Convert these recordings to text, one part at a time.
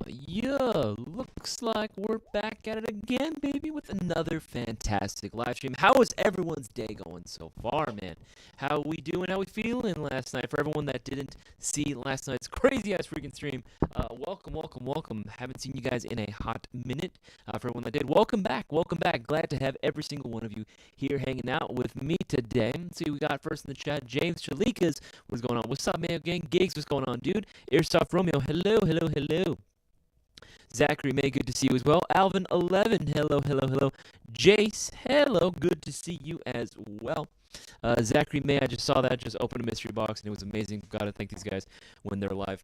Yeah, looks like we're back at it again, baby, with another fantastic live stream. How is everyone's day going so far, man? How we doing? How we feeling last night? For everyone that didn't see last night's crazy-ass freaking stream, welcome. Haven't seen you guys in a hot minute. For everyone that did, welcome back. Glad to have every single one of you here hanging out with me today. Let's see who we got first in the chat. James Chalikas, what's going on? What's up, Mayo Gang? Gigs, what's going on, dude? Airsoft Romeo, hello. Zachary May, good to see you as well. Alvin11, hello. Jace, hello, good to see you as well. Zachary May, I just saw that, just opened a mystery box, and it was amazing. Gotta thank these guys when they're live.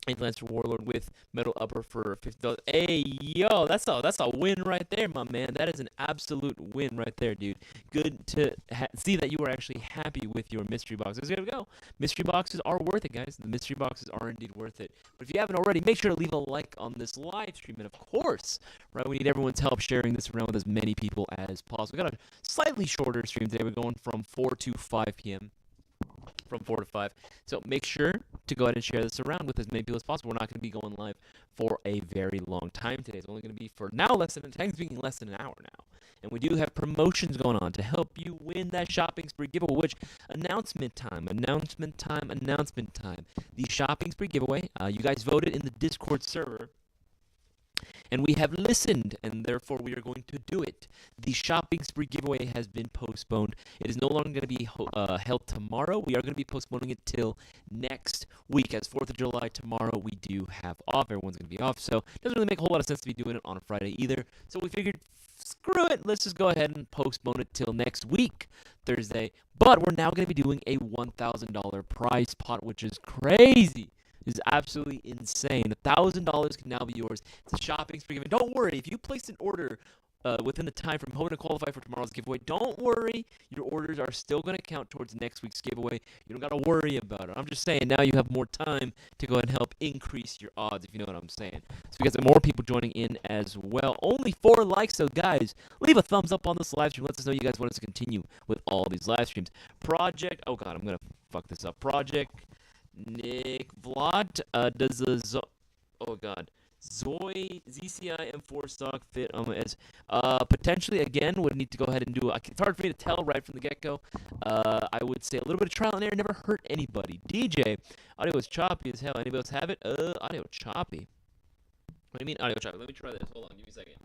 And Lancer Warlord with metal upper for $50. Hey, yo, that's a win right there, my man. That is an absolute win right there, dude. Good to see that you are actually happy with your mystery boxes. There we go. Mystery boxes are worth it, guys. The mystery boxes are indeed worth it. But if you haven't already, make sure to leave a like on this live stream. And of course, right, we need everyone's help sharing this around with as many people as possible. We got a slightly shorter stream today. We're going from 4 to 5 p.m. From 4 to 5. So make sure to go ahead and share this around with as many people as possible. We're not going to be going live for a very long time today. It's only going to be for now less than an hour now. And we do have promotions going on to help you win that shopping spree giveaway, which announcement time. The shopping spree giveaway, you guys voted in the Discord server. And we have listened, and therefore we are going to do it. The shopping spree giveaway has been postponed. It is no longer going to be held tomorrow. We are going to be postponing it till next week. As 4th of July tomorrow, we do have off. Everyone's going to be off, so it doesn't really make a whole lot of sense to be doing it on a Friday either. So we figured, screw it. Let's just go ahead and postpone it till next week, Thursday. But we're now going to be doing a $1,000 prize pot, which is crazy. Is absolutely insane. $1,000 can now be yours. It's a shopping spree giveaway. Don't worry, if you placed an order within the time from hoping to qualify for tomorrow's giveaway, don't worry. Your orders are still going to count towards next week's giveaway. You don't got to worry about it. I'm just saying now you have more time to go ahead and help increase your odds, if you know what I'm saying. So we got some more people joining in as well. Only 4 likes, so guys, leave a thumbs up on this live stream. Let us know you guys want us to continue with all these live streams. Oh God, I'm going to fuck this up. Project Nick Vlad, does the Zoe ZCI M4 stock fit on my S? Potentially, again, would need to go ahead and do it. It's hard for me to tell right from the get-go. I would say a little bit of trial and error never hurt anybody. DJ, audio is choppy as hell. Anybody else have it? Audio choppy. What do you mean audio choppy? Let me try this. Hold on, give me a second.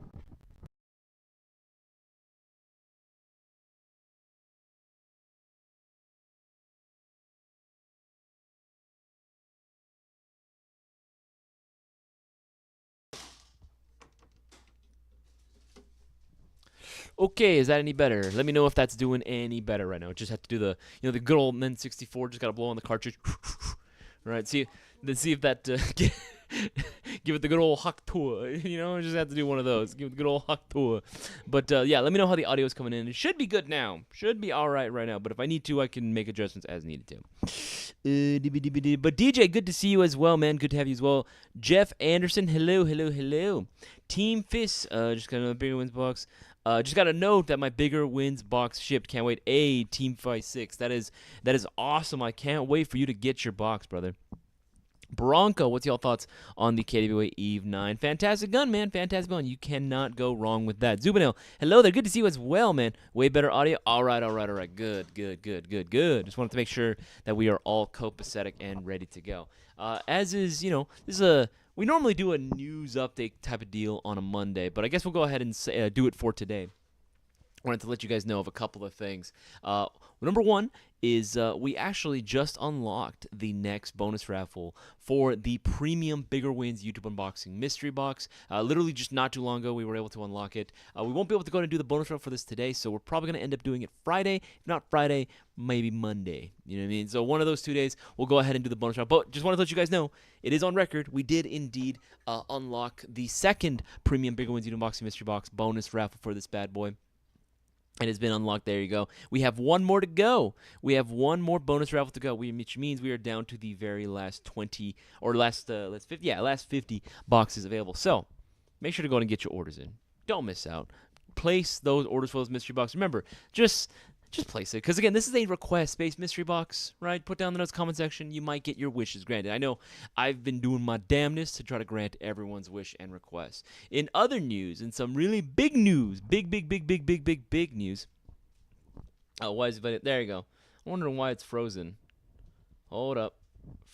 Okay, is that any better? Let me know if that's doing any better right now. Just have to do the, the good old Men 64. Just gotta blow on the cartridge. Right. See if that give it the good old hack tour. Just have to do one of those. Give it the good old hack tour. But yeah, let me know how the audio is coming in. It should be good now. Should be all right now. But if I need to, I can make adjustments as needed to. But DJ, good to see you as well, man. Good to have you as well. Jeff Anderson, hello. Team Fist, just got another bigger wins box. Just got a note that my bigger wins box shipped. Can't wait. Team Fight 6. That is awesome. I can't wait for you to get your box, brother. Bronco, what's y'all thoughts on the KWA Eve 9? Fantastic gun, man. Fantastic gun. You cannot go wrong with that. Zubanil, hello there. Good to see you as well, man. Way better audio. All right. Good. Just wanted to make sure that we are all copacetic and ready to go. As is, this is we normally do a news update type of deal on a Monday, but I guess we'll go ahead and do it for today. I wanted to let you guys know of a couple of things. Number one is we actually just unlocked the next bonus raffle for the premium Bigger Wins YouTube Unboxing Mystery Box. Literally just not too long ago, we were able to unlock it. We won't be able to go and do the bonus raffle for this today, so we're probably going to end up doing it Friday. If not Friday, maybe Monday. You know what I mean? So one of those 2 days, we'll go ahead and do the bonus raffle. But just wanted to let you guys know, it is on record. We did indeed unlock the second premium Bigger Wins YouTube Unboxing Mystery Box bonus raffle for this bad boy. It has been unlocked. There you go. We have one more to go. We have one more bonus raffle to go, which means we are down to the very last 20 or last 50 boxes available. So make sure to go and get your orders in. Don't miss out. Place those orders for those mystery boxes. Remember, just just place it. Because, again, this is a request-based mystery box, right? Put down in the notes comment section. You might get your wishes granted. I know I've been doing my damnedest to try to grant everyone's wish and request. In other news, in some really big news, big news. Oh, why is it? There you go. I'm wondering why it's frozen. Hold up.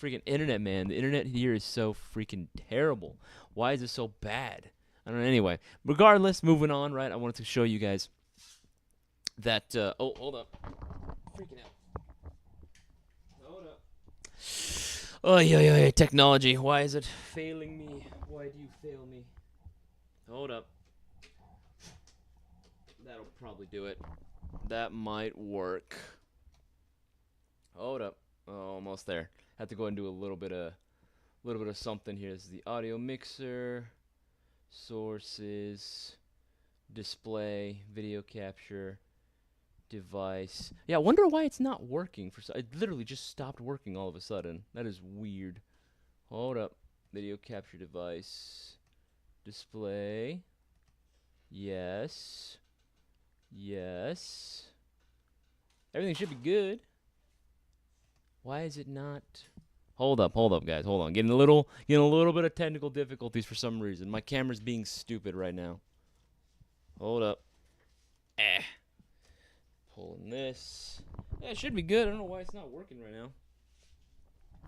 Freaking internet, man. The internet here is so freaking terrible. Why is it so bad? I don't know. Anyway, regardless, moving on, right? I wanted to show you guys that, oh, hold up. Freaking out. Hold up. Oh, yeah, technology. Why is it failing me? Why do you fail me? Hold up. That'll probably do it. That might work. Hold up. Oh, almost there. Have to go and do a little bit of something here. This is the audio mixer, sources, display, video capture, device. Yeah, I wonder why it's not working. It literally just stopped working all of a sudden. That is weird. Hold up. Video capture device, display. Yes. Everything should be good. Why is it not? Hold up, guys. Hold on. Getting a little bit of technical difficulties for some reason. My camera's being stupid right now. Hold up. Pulling this. Yeah, it should be good. I don't know why it's not working right now.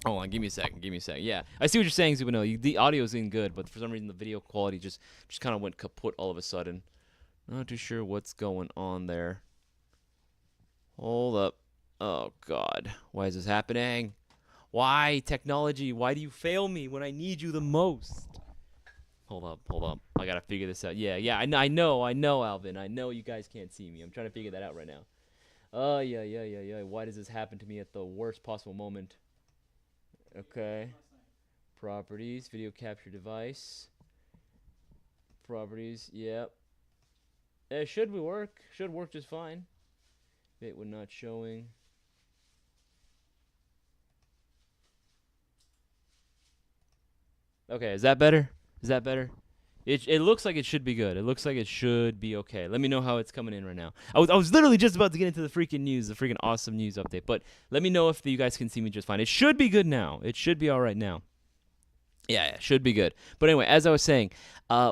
Hold on. Give me a second. Yeah, I see what you're saying, Zubino. The audio's in good, but for some reason the video quality just kind of went kaput all of a sudden. Not too sure what's going on there. Hold up. Oh, God. Why is this happening? Why, technology? Why do you fail me when I need you the most? Hold up. I gotta figure this out. Yeah, I know, Alvin. I know you guys can't see me. I'm trying to figure that out right now. Oh, yeah. Why does this happen to me at the worst possible moment? Okay. Properties, video capture device. Properties, yep. It should work. Should work just fine. Bit when not showing. Okay, is that better? It looks like it should be good. It looks like it should be okay. Let me know how it's coming in right now. I was literally just about to get into the freaking news, the freaking awesome news update. But let me know if you guys can see me just fine. It should be good now. It should be all right now. Yeah, should be good. But anyway, as I was saying,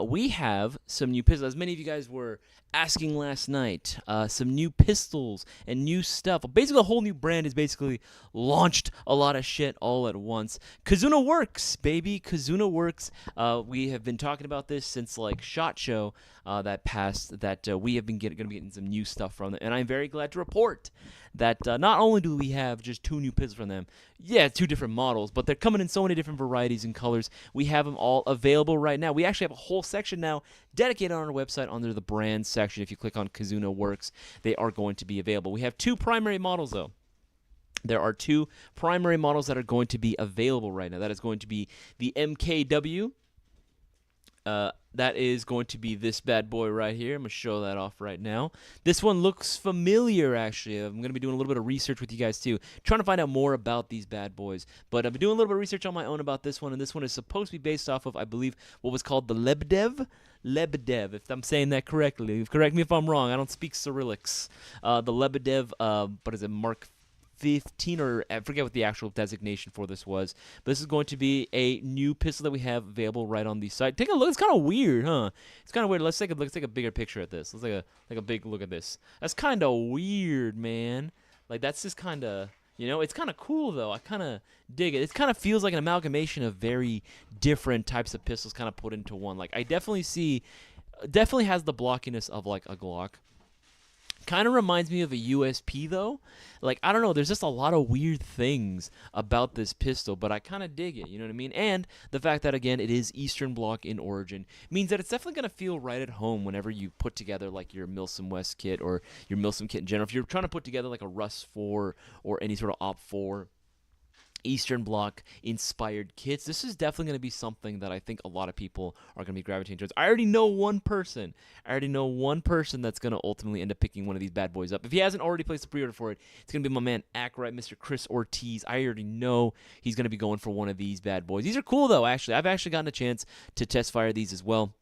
we have some new pistols. As many of you guys were asking last night, some new pistols and new stuff. Basically, a whole new brand is basically launched a lot of shit all at once. Kizuna Works, baby. Kizuna Works. We have been talking about this since, like, SHOT Show that passed, that we have been going to be getting some new stuff from them. And I'm very glad to report that not only do we have just 2 new pistols from them, 2 different models, but they're coming in so many different varieties and colors. We have them all available right now. We actually have a whole section now dedicated on our website under the brand section. If you click on Kizuna Works, they are going to be available. We have 2 primary models, though. There are 2 primary models that are going to be available right now. That is going to be the MKW. That is going to be this bad boy right here. I'm going to show that off right now. This one looks familiar, actually. I'm going to be doing a little bit of research with you guys, too, trying to find out more about these bad boys. But I've been doing a little bit of research on my own about this one, and this one is supposed to be based off of, I believe, what was called the Lebedev, if I'm saying that correctly. Correct me if I'm wrong. I don't speak Cyrillics. The Lebedev, what is it, Mark 15, or I forget what the actual designation for this was. But this is going to be a new pistol that we have available right on the site. Take a look. It's kind of weird, huh? It's kind of weird. Let's take a bigger picture at this. Let's take a big look at this. That's kind of weird, man. Like, that's just kind of, it's kind of cool, though. I kind of dig it. It kind of feels like an amalgamation of very different types of pistols kind of put into one. Like, I definitely has the blockiness of, like, a Glock. Kind of reminds me of a USP, though. Like, I don't know, there's just a lot of weird things about this pistol, but I kind of dig it, you know what I mean? And the fact that, again, it is Eastern Bloc in origin means that it's definitely going to feel right at home whenever you put together, like, your Milsim West kit or your Milsim kit in general. If you're trying to put together, like, a Rust 4 or any sort of Op 4 Eastern Bloc inspired kits, this is definitely going to be something that I think a lot of people are going to be gravitating towards. I already know one person that's going to ultimately end up picking one of these bad boys up. If he hasn't already placed a pre-order for it, it's going to be my man Ackright, Mr. Chris Ortiz. I already know he's going to be going for one of these bad boys. These are cool, though, actually. I've actually gotten a chance to test fire these as well.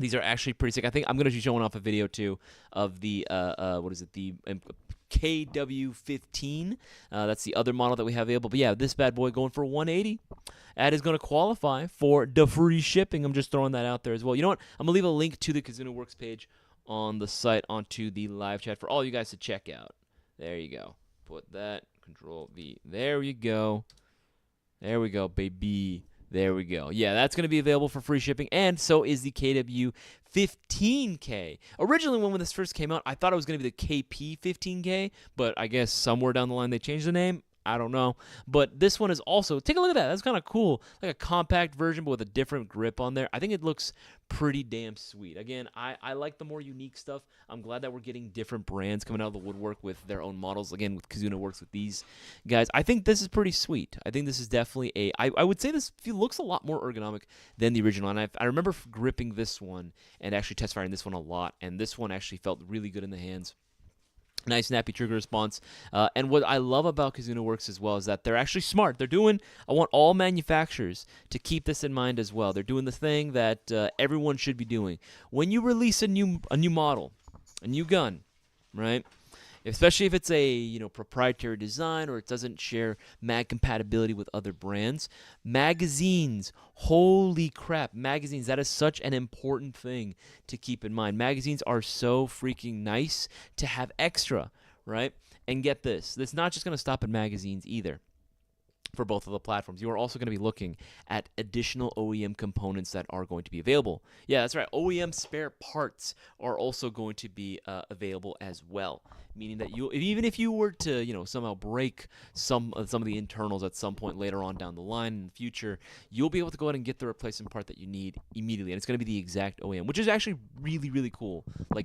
These are actually pretty sick. I think I'm going to be showing off a video, too, of the, KW15. That's the other model that we have available. But yeah, this bad boy going for 180. That is going to qualify for the free shipping. I'm just throwing that out there as well. You know what? I'm going to leave a link to the Kazuna Works page on the site onto the live chat for all you guys to check out. There you go. Put that. Control V. There you go. There we go, baby. There we go. Yeah, that's going to be available for free shipping, and so is the KW15K. Originally, when this first came out, I thought it was going to be the KP15K, but I guess somewhere down the line they changed the name. I don't know. But this one is also, take a look at that. That's kind of cool. Like a compact version, but with a different grip on there. I think it looks pretty damn sweet. Again, I like the more unique stuff. I'm glad that we're getting different brands coming out of the woodwork with their own models. Again, with Kazuna Works with these guys. I think this is pretty sweet. I think this is definitely I would say this looks a lot more ergonomic than the original. And I remember gripping this one and actually test firing this one a lot. And this one actually felt really good in the hands. Nice snappy trigger response. And what I love about Kazuna Works as well is that they're actually smart. They're doing, I want all manufacturers to keep this in mind as well. They're doing the thing that everyone should be doing. When you release a new model, a new gun, right? Especially if it's a proprietary design or it doesn't share mag compatibility with other brands. Magazines, holy crap, magazines, that is such an important thing to keep in mind. Magazines are so freaking nice to have extra, right? And get this, it's not just going to stop at magazines either. For both of the platforms, you are also going to be looking at additional OEM components that are going to be available. Yeah, that's right. OEM spare parts are also going to be available as well. Meaning that even if you were to, somehow break some of the internals at some point later on down the line in the future, you'll be able to go ahead and get the replacement part that you need immediately, and it's going to be the exact OEM, which is actually really, really cool. Like,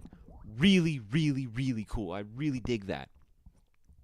really, really, really cool. I really dig that.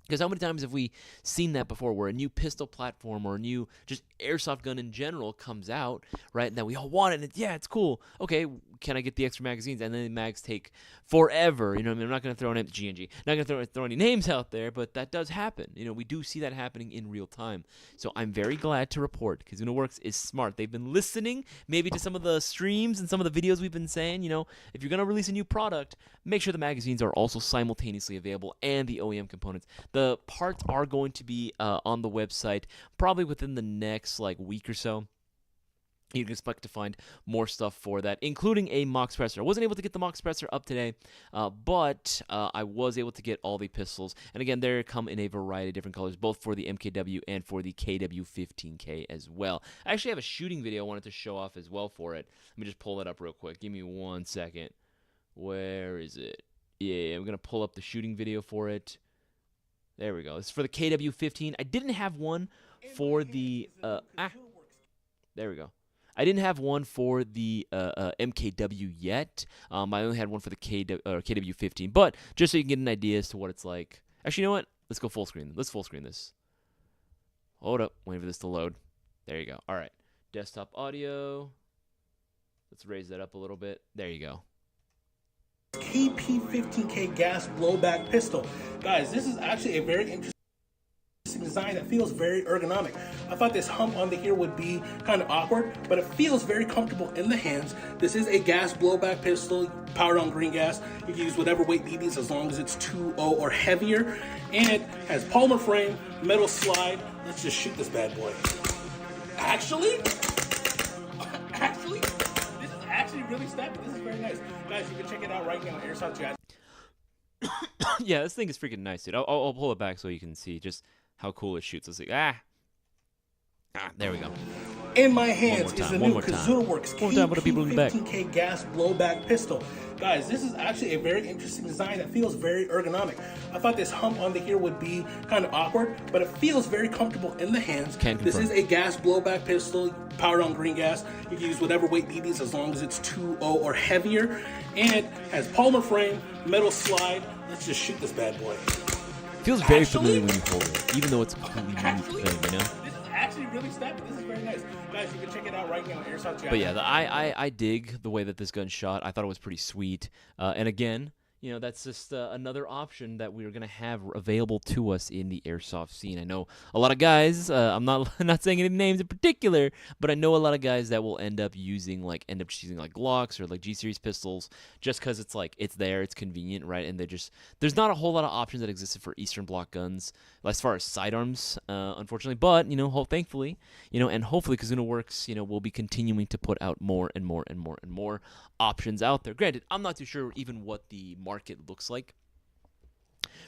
Because how many times have we seen that before where a new pistol platform or a new just airsoft gun in general comes out, right? And then we all want it, and it's cool. Okay, can I get the extra magazines? And then the mags take forever. I'm not going to throw any GNG. Not going to throw any names out there, but that does happen. We do see that happening in real time. So I'm very glad to report Kazuna Works is smart. They've been listening maybe to some of the streams and some of the videos we've been saying, if you're going to release a new product, make sure the magazines are also simultaneously available and the OEM components. The parts are going to be on the website probably within the next week or so. You can expect to find more stuff for that, including a MOX presser. I wasn't able to get the MOX presser up today, but I was able to get all the pistols. And again, they come in a variety of different colors, both for the MKW and for the KW15K as well. I actually have a shooting video I wanted to show off as well for it. Let me just pull that up real quick. Give me 1 second. Where is it? Yeah, I'm going to pull up the shooting video for it. There we go. It's for the KW15. I didn't have one for the... there we go. I didn't have one for the MKW yet. I only had one for the KW15. But just so you can get an idea as to what it's like. Actually, you know what? Let's go full screen. Let's full screen this. Hold up. Wait for this to load. There you go. All right. Desktop audio. Let's raise that up a little bit. There you go. KP15K gas blowback pistol. Guys, this is actually a very interesting design that feels very ergonomic. I thought this hump on the here would be kind of awkward, but it feels very comfortable in the hands. This is a gas blowback pistol powered on green gas. You can use whatever weight BBs as long as it's 2.0 or heavier, and it has polymer frame, metal slide. Let's just shoot this bad boy. Actually, this is actually really snappy. This is very nice. Guys, you can check it out right now on Airsoft, guys. Yeah, this thing is freaking nice, dude. I'll pull it back so you can see just how cool it shoots. Let's see. There we go. In my hands is the new Kazuna Works KP15K gas blowback pistol. Guys, this is actually a very interesting design that feels very ergonomic. I thought this hump on the here would be kind of awkward, but it feels very comfortable in the hands. This is a gas blowback pistol powered on green gas. You can use whatever weight BBs as long as it's 2.0 or heavier, and it has polymer frame, metal slide. Let's just shoot this bad boy. Feels very familiar when you hold it, even though it's a completely unique thing, This is actually really snappy. This is very nice. Guys, you can check it out right now on Airsoft. But yeah, I dig the way that this gun shot. I thought it was pretty sweet. And again, that's just another option that we're gonna have available to us in the airsoft scene. I know a lot of guys. I'm not not saying any names in particular, but I know a lot of guys that will end up using like Glocks or like G series pistols just because it's like it's there, it's convenient, right? And there's not a whole lot of options that existed for Eastern Bloc guns as far as sidearms, unfortunately. But thankfully, and hopefully Kazuna Works, will be continuing to put out more and more and more and more options out there. Granted, I'm not too sure even what the market looks like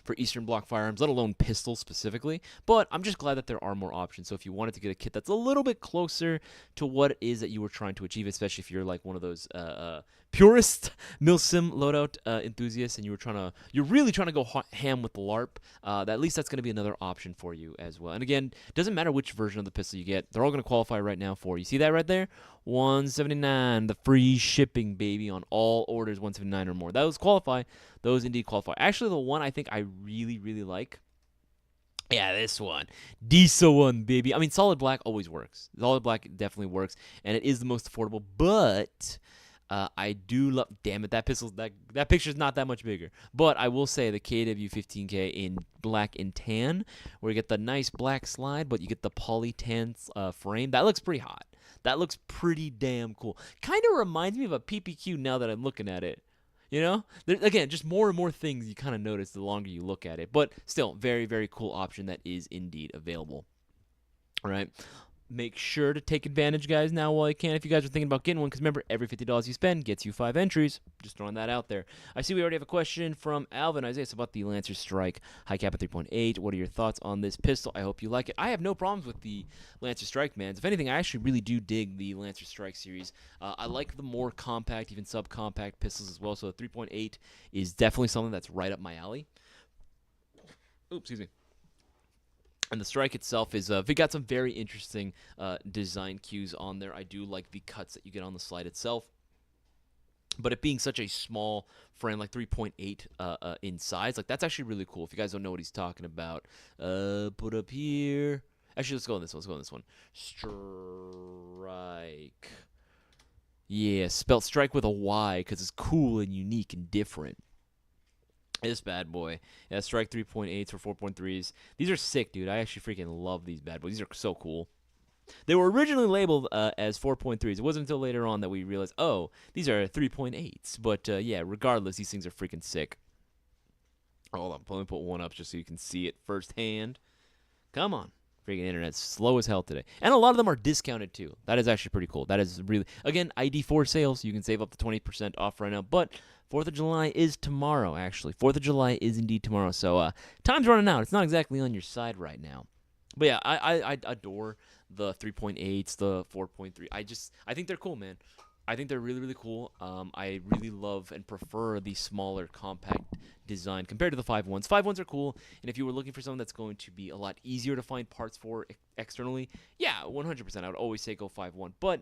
for Eastern Bloc firearms, let alone pistols specifically, but I'm just glad that there are more options. So if you wanted to get a kit that's a little bit closer to what it is that you were trying to achieve, especially if you're like one of those purist milsim loadout enthusiasts, and you're really trying to go ham with the LARP, at least that's going to be another option for you as well. And again, doesn't matter which version of the pistol you get, they're all going to qualify right now for, you see that right there, $179, the free shipping, baby, on all orders $179 or more. Those qualify. Those indeed qualify. Actually, the one I think I really, really like, yeah, this one. Diesel one, baby. I mean, Solid Black always works. Solid Black definitely works, and it is the most affordable, but I do love, damn it, that picture's not that much bigger. But I will say the KW15K in black and tan, where you get the nice black slide, but you get the poly tan frame. That looks pretty hot. That looks pretty damn cool. Kind of reminds me of a PPQ now that I'm looking at it. Again, just more and more things you kind of notice the longer you look at it. But still, very, very cool option that is indeed available. All right. Make sure to take advantage, guys, now while you can. If you guys are thinking about getting one, because remember, every $50 you spend gets you 5 entries. Just throwing that out there. I see we already have a question from Alvin Isaias about the Lancer Strike high cap at 3.8. What are your thoughts on this pistol? I hope you like it. I have no problems with the Lancer Strike, man. If anything, I actually really do dig the Lancer Strike series. I like the more compact, even subcompact pistols as well. So the 3.8 is definitely something that's right up my alley. Oops, excuse me. And the Strike itself is, we got some very interesting design cues on there. I do like the cuts that you get on the slide itself. But it being such a small frame, like 3.8 in size, like that's actually really cool. If you guys don't know what he's talking about, put up here. Actually, let's go on this one. Let's go on this one. Strike. Yeah, spelled Strike with a Y because it's cool and unique and different. This bad boy. Yeah, Strike 3.8s or 4.3s. These are sick, dude. I actually freaking love these bad boys. These are so cool. They were originally labeled as 4.3s. It wasn't until later on that we realized, oh, these are 3.8s. But, yeah, regardless, these things are freaking sick. Hold on. Let me put one up just so you can see it firsthand. Come on. Freaking internet's slow as hell today. And a lot of them are discounted, too. That is actually pretty cool. That is really, again, ID4 sales. You can save up to 20% off right now. But 4th of July is tomorrow, actually. 4th of July is indeed tomorrow. So time's running out. It's not exactly on your side right now. But yeah, I adore the 3.8s, the 4.3. I think they're cool, man. I think they're really, really cool. I really love and prefer the smaller, compact design compared to the 5.1s. 5.1s are cool, and if you were looking for something that's going to be a lot easier to find parts for externally, yeah, 100%. I would always say go 5.1. But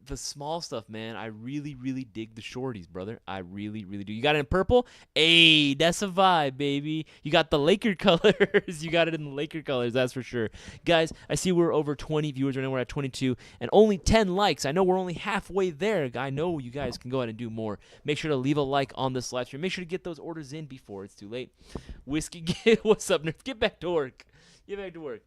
the small stuff, man, I really, really dig the shorties, brother. I really, really do. You got it in purple? Hey, that's a vibe, baby. You got the Laker colors. You got it in the Laker colors, that's for sure. Guys, I see we're over 20 viewers right now. We're at 22 and only 10 likes. I know we're only halfway there. I know you guys can go ahead and do more. Make sure to leave a like on this live stream. Make sure to get those orders in before it's too late. Whiskey, what's up, nerds? Get back to work. Get back to work.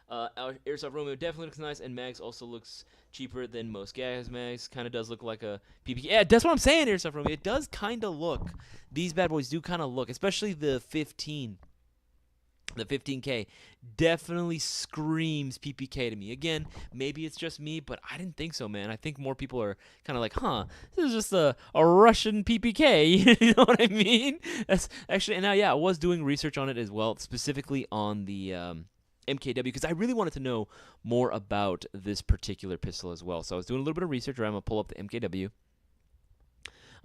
Our Airsoft Romeo definitely looks nice, and Mags also looks cheaper than most gas mags. Kind of does look like a PPK. Yeah, that's what I'm saying, Airsoft Romeo. It does kind of look. These bad boys do kind of look, especially the 15. The 15K definitely screams PPK to me. Again, maybe it's just me, but I didn't think so, man. I think more people are kind of like, huh, this is just a Russian PPK. You know what I mean? That's actually, and now, yeah, I was doing research on it as well, specifically on the MKW, because I really wanted to know more about this particular pistol as well. So I was doing a little bit of research. Right, I'm going to pull up the MKW.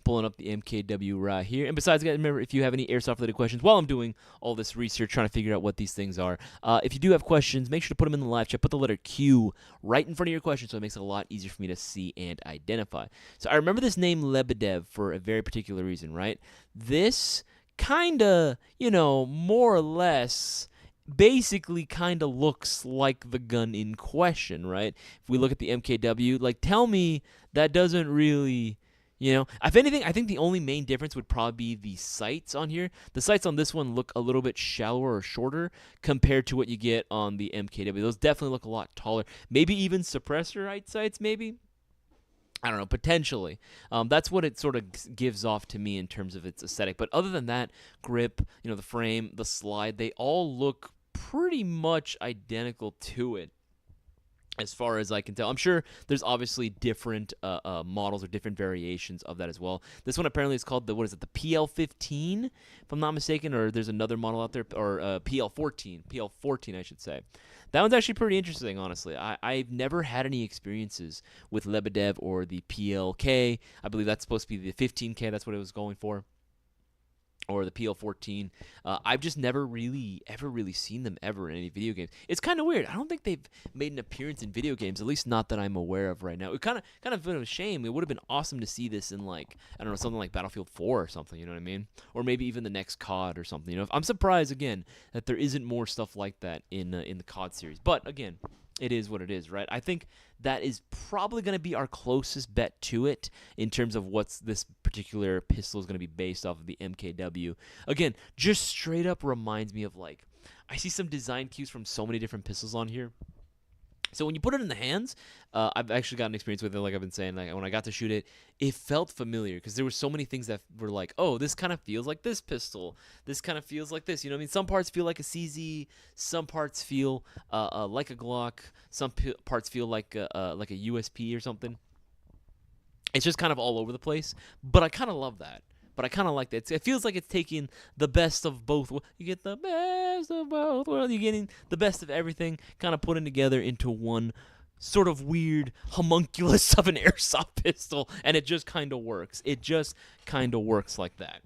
Pulling up the MKW right here. And besides, guys, remember, if you have any airsoft-related questions while I'm doing all this research, trying to figure out what these things are, if you do have questions, make sure to put them in the live chat. Put the letter Q right in front of your question so it makes it a lot easier for me to see and identify. So I remember this name Lebedev for a very particular reason, right? This kind of, more or less basically kind of looks like the gun in question, right? If we look at the MKW, like, tell me that doesn't really, You know, if anything, I think the only main difference would probably be the sights on here. The sights on this one look a little bit shallower or shorter compared to what you get on the MKW. Those definitely look a lot taller. Maybe even suppressor height sights, maybe. I don't know, potentially. That's what it sort of gives off to me in terms of its aesthetic. But other than that, grip, the frame, the slide, they all look pretty much identical to it, as far as I can tell. I'm sure there's obviously different models or different variations of that as well. This one apparently is called the PL15, if I'm not mistaken, or there's another model out there, or PL14, I should say. That one's actually pretty interesting, honestly. I've never had any experiences with Lebedev or the PLK. I believe that's supposed to be the 15K. That's what it was going for. Or the PL14. I've just never ever really seen them ever in any video games. It's kind of weird. I don't think they've made an appearance in video games, at least not that I'm aware of right now. It kind of been a shame. It would have been awesome to see this in, like, I don't know, something like Battlefield 4 or something, you know what I mean? Or maybe even the next COD or something. I'm surprised, again, that there isn't more stuff like that in the COD series. But, again, it is what it is, right? I think that is probably going to be our closest bet to it in terms of what's this particular pistol is going to be based off of the MKW. Again, just straight up reminds me of, like, I see some design cues from so many different pistols on here. So when you put it in the hands, I've actually gotten experience with it, like I've been saying. Like when I got to shoot it, it felt familiar because there were so many things that were like, oh, this kind of feels like this pistol. This kind of feels like this. You know what I mean? Some parts feel like a CZ. Some parts feel like a Glock. Some parts feel like a USP or something. It's just kind of all over the place. But I kind of love that. But I kind of like that. It feels like it's taking the best of both. You get the best of both worlds. You're getting the best of everything, kind of putting together into one sort of weird homunculus of an airsoft pistol, and it just kind of works. It just kind of works like that.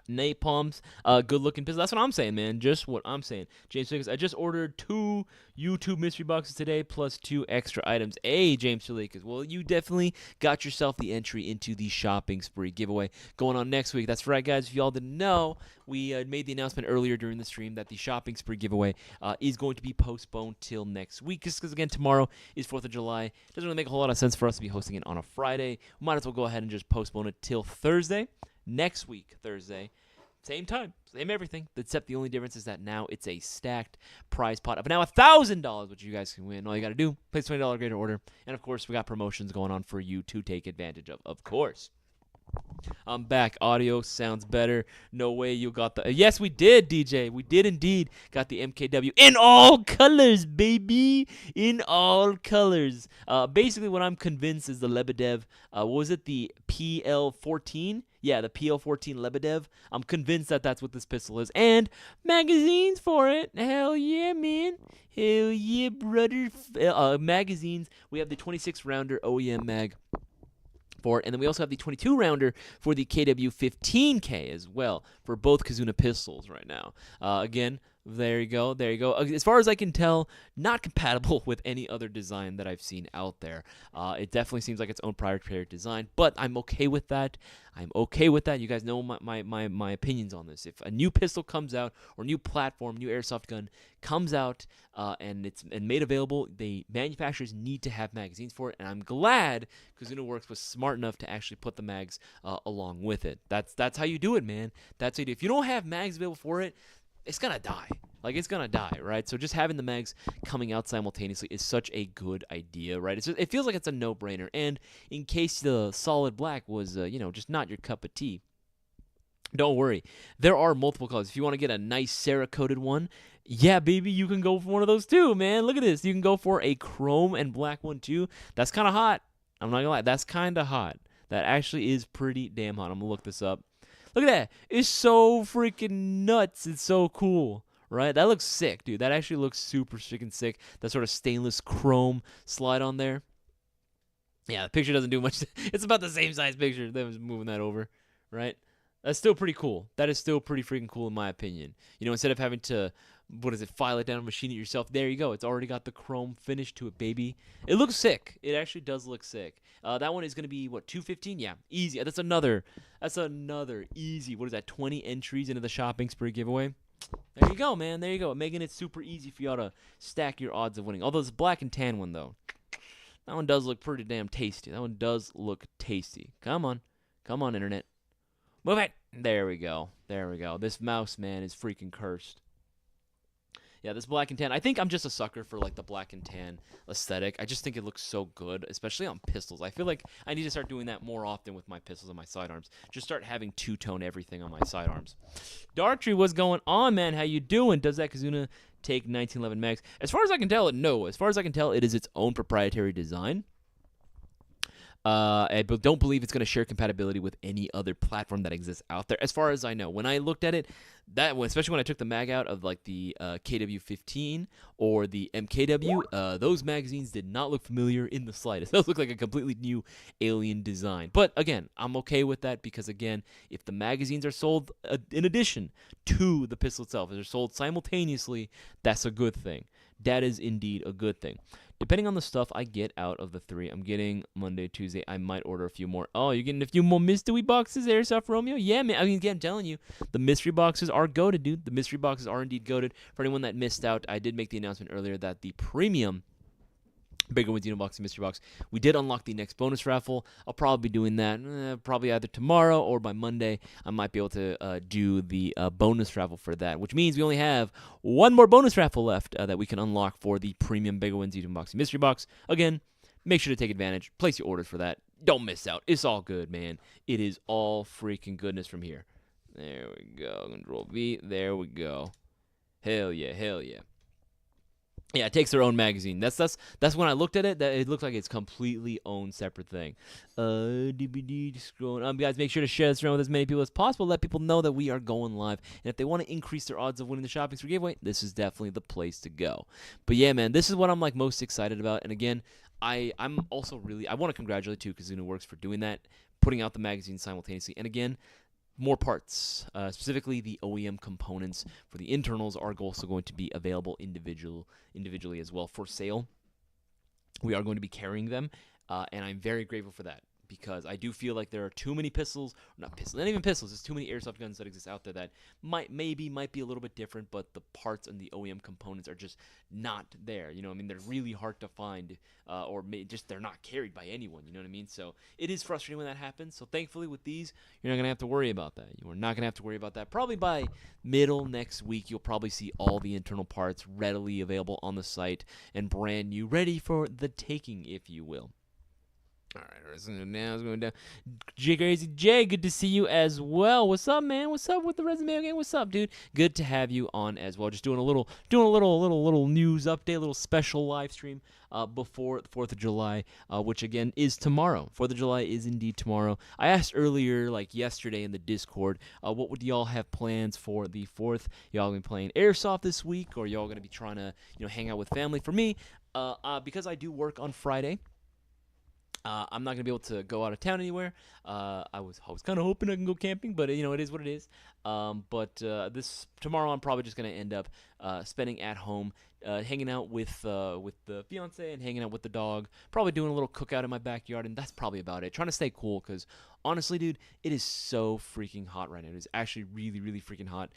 Napalm's good-looking pistol. That's what I'm saying, man. Just what I'm saying. James Figgis, I just ordered 2 YouTube mystery boxes today, plus 2 extra items. Hey, James Figgis. Well, you definitely got yourself the entry into the shopping spree giveaway going on next week. That's right, guys. If y'all didn't know, we made the announcement earlier during the stream that the shopping spree giveaway is going to be postponed till next week. Just because, again, tomorrow is 4th of July. It doesn't really make a whole lot of sense for us to be hosting it on a Friday. We might as well go ahead and just postpone it till Thursday. Next week, Thursday, same time, same everything, except the only difference is that now it's a stacked prize pot of now $1,000, which you guys can win. All you got to do, place $20 greater order, and of course, we got promotions going on for you to take advantage of course. I'm back. Audio sounds better. No way you got the... Yes, we did, DJ. We did indeed got the MKW in all colors, baby. In all colors. Basically, what I'm convinced is the Lebedev... what was it? The PL14? Yeah, the PL14 Lebedev. I'm convinced that that's what this pistol is. And magazines for it. Hell yeah, man. Hell yeah, brother. Magazines. We have the 26-rounder OEM mag. And then we also have the 22-rounder for the KW15K as well for both Kizuna pistols right now. Again, there you go. As far as I can tell, not compatible with any other design that I've seen out there. It definitely seems like its own proprietary design, but I'm okay with that. You guys know my opinions on this. If a new pistol comes out, or new platform, new airsoft gun comes out, and it's made available, the manufacturers need to have magazines for it, and I'm glad Kizuna Works was smart enough to actually put the mags along with it. That's how you do it, man. That's how you do it. If you don't have mags available for it, it's gonna die. Like, it's gonna die, right? So just having the mags coming out simultaneously is such a good idea, right? It feels like it's a no-brainer. And in case the solid black was, just not your cup of tea, don't worry. There are multiple colors. If you want to get a nice Cerakoted one, yeah, baby, you can go for one of those too, man. Look at this. You can go for a chrome and black one too. That's kind of hot. I'm not gonna lie. That's kind of hot. That actually is pretty damn hot. I'm gonna look this up. Look at that. It's so freaking nuts. It's so cool, right? That looks sick, dude. That actually looks super freaking sick. That sort of stainless chrome slide on there. Yeah, the picture doesn't do much. It's about the same size picture. That was moving that over, right? That's still pretty cool. That is still pretty freaking cool in my opinion. Instead of having to, file it down and machine it yourself, there you go. It's already got the chrome finish to it, baby. It looks sick. It actually does look sick. That one is going to be, $215? Yeah, easy. That's another easy, 20 entries into the shopping spree giveaway. There you go, man. There you go. Making it super easy for y'all to stack your odds of winning. Although this black and tan one, though, That one does look pretty damn tasty. That one does look tasty. Come on. Come on, internet. Move it. There we go. There we go. This mouse, man, is freaking cursed. Yeah, this black and tan. I think I'm just a sucker for like the black and tan aesthetic. I just think it looks so good, especially on pistols. I feel like I need to start doing that more often with my pistols and my sidearms. Just start having two-tone everything on my sidearms. Darktree, what's going on, man? How you doing? Does that Kazuna take 1911 mags? As far as I can tell, no. As far as I can tell, it is its own proprietary design. I don't believe it's going to share compatibility with any other platform that exists out there, as far as I know. When I looked at it, especially when I took the mag out of like the KW15 or the MKW, those magazines did not look familiar in the slightest. Those look like a completely new alien design. But again, I'm okay with that because, again, if the magazines are sold in addition to the pistol itself, if they're sold simultaneously, that's a good thing. That is indeed a good thing. Depending on the stuff I get out of the 3, I'm getting Monday, Tuesday. I might order a few more. Oh, you're getting a few more mystery boxes, Airsoft Romeo? Yeah, man. I mean, again, I'm telling you, the mystery boxes are goated, dude. The mystery boxes are indeed goated. For anyone that missed out, I did make the announcement earlier that the premium Bigger Wins Unibox and Mystery Box, we did unlock the next bonus raffle. I'll probably be doing that probably either tomorrow or by Monday. I might be able to do the bonus raffle for that, which means we only have one more bonus raffle left that we can unlock for the premium Bigger Wins Unibox and Mystery Box. Again, make sure to take advantage. Place your orders for that. Don't miss out. It's all good, man. It is all freaking goodness from here. There we go. Control V. There we go. Hell yeah. Hell yeah. Yeah, it takes their own magazine. That's when I looked at it, that it looked like it's completely own separate thing. DVD scrolling. Guys, make sure to share this around with as many people as possible. Let people know that we are going live. And if they want to increase their odds of winning the shopping spree giveaway, this is definitely the place to go. But yeah, man, this is what I'm like most excited about. And again, I'm also I want to congratulate too Kazuna Works for doing that, putting out the magazine simultaneously. And again, more parts, specifically the OEM components for the internals, are also going to be available individually as well for sale. We are going to be carrying them, and I'm very grateful for that because I do feel like there are too many not even pistols, there's too many airsoft guns that exist out there that might be a little bit different, but the parts and the OEM components are just not there. You know what I mean? They're really hard to find, or they're not carried by anyone. You know what I mean? So it is frustrating when that happens. So thankfully with these, you're not going to have to worry about that. You are not going to have to worry about that. Probably by middle next week, you'll probably see all the internal parts readily available on the site and brand new, ready for the taking, if you will. All right, now it's going down. Crazy J, good to see you as well. What's up, man? What's up with the Mayo Gang? What's up, dude? Good to have you on as well. Just doing a little news update, a little special live stream before the 4th of July, which again is tomorrow. 4th of July is indeed tomorrow. I asked earlier, like yesterday in the Discord, what would y'all have plans for the 4th? Y'all gonna be playing Airsoft this week, or y'all gonna be trying to hang out with family? For me, because I do work on Friday, I'm not going to be able to go out of town anywhere. I was kind of hoping I can go camping, but it is what it is. But tomorrow I'm probably just going to end up spending at home, hanging out with the fiance and hanging out with the dog, probably doing a little cookout in my backyard, and that's probably about it. Trying to stay cool because honestly, dude, it is so freaking hot right now. It is actually really, really freaking hot,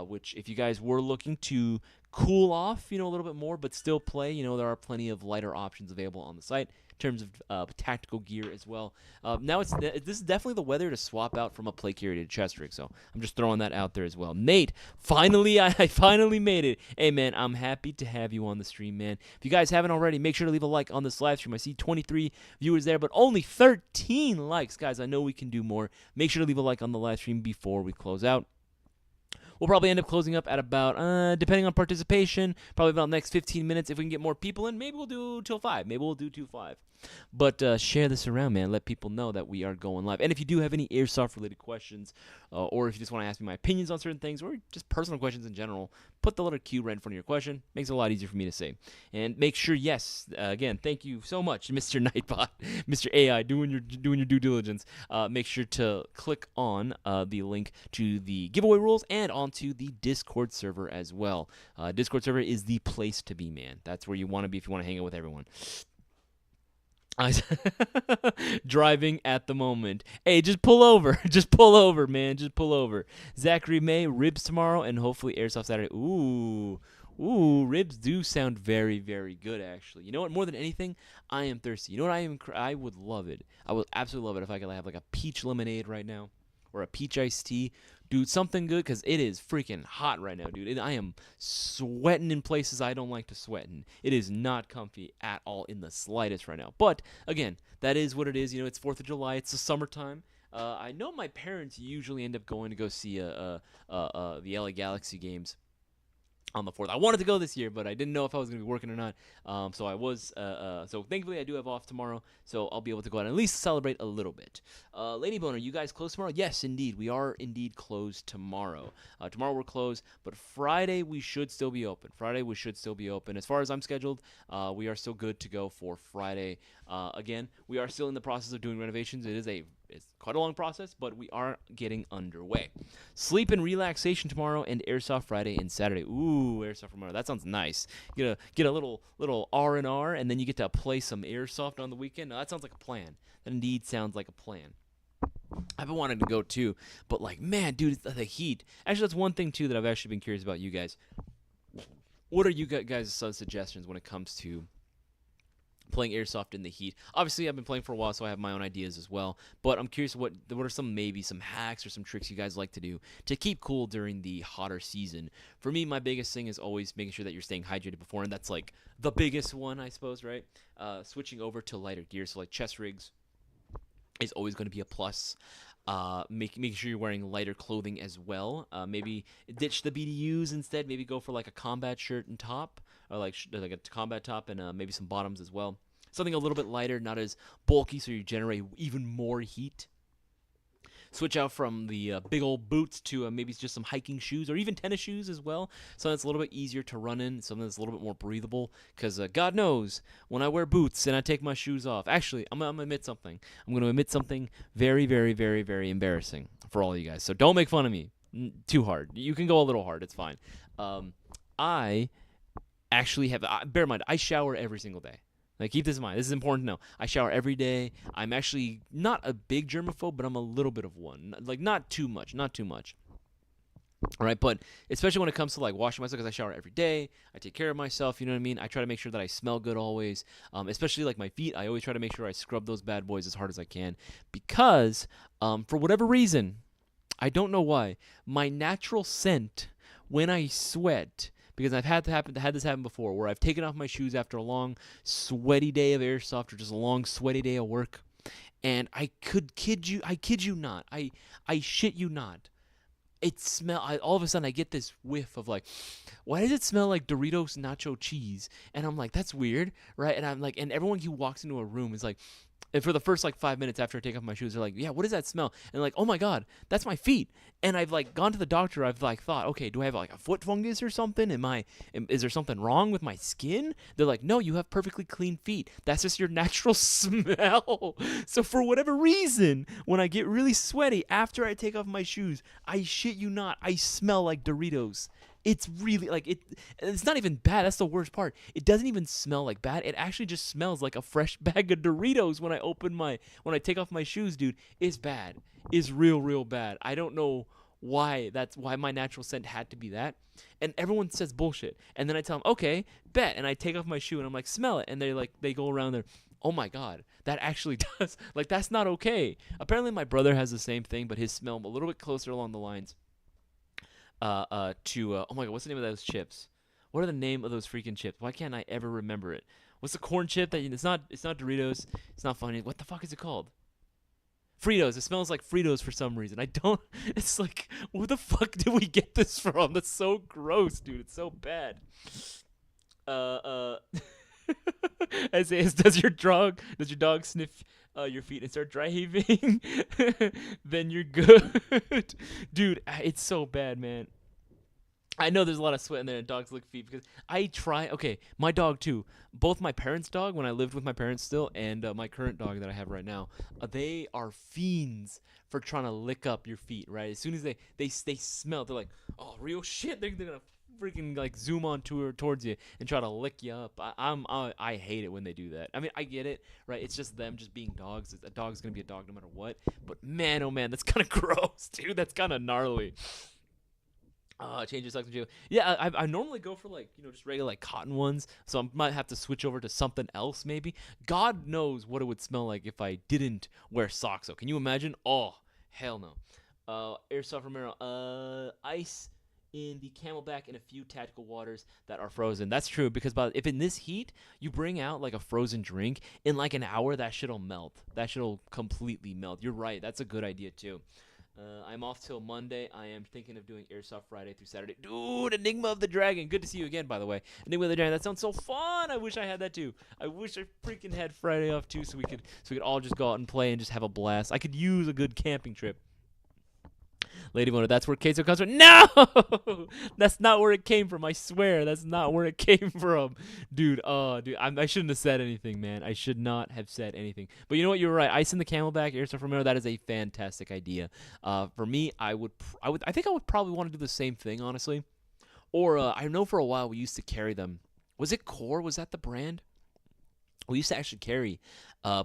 which if you guys were looking to cool off, a little bit more, but still play, there are plenty of lighter options available on the site in terms of tactical gear as well. Now this is definitely the weather to swap out from a plate carrier to chest rig, so I'm just throwing that out there as well. Nate, finally, I finally made it. Hey, man, I'm happy to have you on the stream, man. If you guys haven't already, make sure to leave a like on this live stream. I see 23 viewers there, but only 13 likes. Guys, I know we can do more. Make sure to leave a like on the live stream before we close out. We'll probably end up closing up at about, depending on participation, probably about the next 15 minutes. If we can get more people in, maybe we'll do till 5. Maybe we'll do 2-5. But share this around, man. Let people know that we are going live. And if you do have any Airsoft-related questions, or if you just want to ask me my opinions on certain things, or just personal questions in general, put the letter Q right in front of your question. Makes it a lot easier for me to say. And make sure, again, thank you so much, Mr. Nightbot, Mr. AI, doing your due diligence. Make sure to click on the link to the giveaway rules and onto the Discord server as well. Discord server is the place to be, man. That's where you want to be if you want to hang out with everyone. Driving at the moment. Hey, just pull over. Just pull over, man. Just pull over. Zachary May, ribs tomorrow, and hopefully Airsoft Saturday. Ooh. Ooh, ribs do sound very, very good, actually. You know what? More than anything, I am thirsty. You know what? I would love it. I would absolutely love it if I could have like a peach lemonade right now, or a peach iced tea, dude. Something good, cause it is freaking hot right now, dude. I am sweating in places I don't like to sweat in. It is not comfy at all in the slightest right now. But again, that is what it is. You know, it's 4th of July. It's the summertime. I know my parents usually end up going to go see the LA Galaxy games on the 4th. I wanted to go this year, but I didn't know if I was going to be working or not. So I was. So thankfully, I do have off tomorrow, so I'll be able to go out and at least celebrate a little bit. Lady Bone, are you guys closed tomorrow? Yes, indeed. We are indeed closed tomorrow. Tomorrow we're closed, but Friday we should still be open. As far as I'm scheduled, we are still good to go for Friday. Again, we are still in the process of doing renovations. It's quite a long process, but we are getting underway. Sleep and relaxation tomorrow, and Airsoft Friday and Saturday. Ooh, Airsoft tomorrow. That sounds nice. Get a little R&R, and then you get to play some Airsoft on the weekend. Now, that sounds like a plan. That indeed sounds like a plan. I've been wanting to go too, but like, man, dude, it's the heat. Actually, that's one thing too that I've actually been curious about you guys. What are you guys' suggestions when it comes to playing Airsoft in the heat? Obviously, I've been playing for a while, so I have my own ideas as well. But I'm curious, what are some hacks or some tricks you guys like to do to keep cool during the hotter season? For me, my biggest thing is always making sure that you're staying hydrated before, and that's like the biggest one, I suppose, right? Switching over to lighter gear, so like chest rigs is always going to be a plus. Making sure you're wearing lighter clothing as well. Maybe ditch the BDUs instead. Maybe go for like a combat shirt and top, or like a combat top and maybe some bottoms as well. Something a little bit lighter, not as bulky, so you generate even more heat. Switch out from the big old boots to maybe just some hiking shoes or even tennis shoes as well. Something that's a little bit easier to run in, something that's a little bit more breathable. Because God knows, when I wear boots and I take my shoes off, actually, I'm going to admit something. I'm going to admit something very, very, very, very embarrassing for all of you guys. So don't make fun of me too hard. You can go a little hard. It's fine. I actually have, bear in mind, I shower every single day. Like, keep this in mind. This is important to know. I shower every day. I'm actually not a big germaphobe, but I'm a little bit of one. Like, not too much. All right, but especially when it comes to, like, washing myself, because I shower every day. I take care of myself, you know what I mean? I try to make sure that I smell good always. Especially, like, my feet. I always try to make sure I scrub those bad boys as hard as I can. Because, for whatever reason, I don't know why, my natural scent when I sweat, because I've had this happen before, where I've taken off my shoes after a long, sweaty day of Airsoft or just a long, sweaty day of work, and I kid you not, I shit you not, all of a sudden I get this whiff of like, why does it smell like Doritos nacho cheese? And I'm like, that's weird, right? And I'm like, and everyone who walks into a room is like, and for the first like 5 minutes after I take off my shoes, they're like, yeah, what does that smell? And like, oh my God, that's my feet. And I've like gone to the doctor. I've like thought, okay, do I have like a foot fungus or something? Is there something wrong with my skin? They're like, no, you have perfectly clean feet. That's just your natural smell. So for whatever reason, when I get really sweaty after I take off my shoes, I shit you not, I smell like Doritos. It's really like it's not even bad. That's the worst part. It doesn't even smell like bad. It actually just smells like a fresh bag of Doritos when I take off my shoes, dude. It's bad. It's real bad. I don't know why my natural scent had to be that. And everyone says bullshit. And then I tell them, "Okay, bet." And I take off my shoe and I'm like, "Smell it." And they go around there, "Oh my God, that actually does." Like, that's not okay. Apparently my brother has the same thing, but his smell a little bit closer along the lines oh my God, what's the name of those chips? What are the name of those freaking chips? Why can't I ever remember it? What's the corn chip that it's not Doritos. It's not funny. What the fuck is it called? Fritos. It smells like Fritos for some reason. It's like, where the fuck did we get this from? That's so gross, dude. It's so bad. Isaias, does your dog sniff your feet and start dry heaving? Then you're good. Dude, it's so bad, man. I know there's a lot of sweat in there and dogs lick feet because okay, my dog too. Both my parents' dog, when I lived with my parents still, and my current dog that I have right now, they are fiends for trying to lick up your feet, right? As soon as they smell, they're like, oh, real shit, they're going to freaking like zoom on towards you and try to lick you up. I hate it when they do that. I mean, I get it, right? It's just them just being dogs. A dog's going to be a dog no matter what. But man, oh man, that's kind of gross, dude. That's kind of gnarly. Change your socks. Yeah, I normally go for like just regular like cotton ones, so I might have to switch over to something else maybe. God knows what it would smell like if I didn't wear socks. So can you imagine? Oh hell no. Airsoft Romero. Ice in the Camelback and a few tactical waters that are frozen. That's true because if in this heat you bring out like a frozen drink in like an hour, that shit'll melt. That shit'll completely melt. You're right. That's a good idea too. I'm off till Monday. I am thinking of doing Airsoft Friday through Saturday. Dude, Enigma of the Dragon. Good to see you again, by the way. Enigma of the Dragon. That sounds so fun. I wish I had that too. I wish I freaking had Friday off too, so we could all just go out and play and just have a blast. I could use a good camping trip. Lady Mona, that's where queso comes from. No! That's not where it came from. I swear, that's not where it came from. Dude, I shouldn't have said anything, man. I should not have said anything. But you know what? You're right. Ice in the Camelback, Airsoft Romero, that is a fantastic idea. For me, I think I would probably want to do the same thing, honestly. Or, I know for a while we used to carry them. Was it Core? Was that the brand? We used to actually carry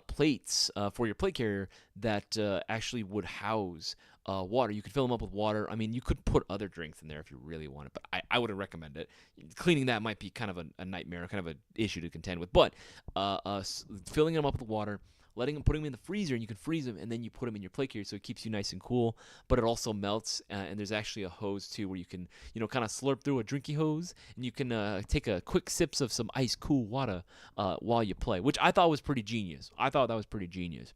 plates for your plate carrier that actually would house water. You could fill them up with water. I mean, you could put other drinks in there if you really wanted, but I wouldn't recommend it. Cleaning that might be kind of a nightmare, kind of an issue to contend with. But filling them up with water, putting them in the freezer, and you can freeze them, and then you put them in your plate carrier, so it keeps you nice and cool. But it also melts, and there's actually a hose too, where you can kind of slurp through a drinky hose, and you can take a quick sips of some ice cool water while you play, which I thought was pretty genius. I thought that was pretty genius.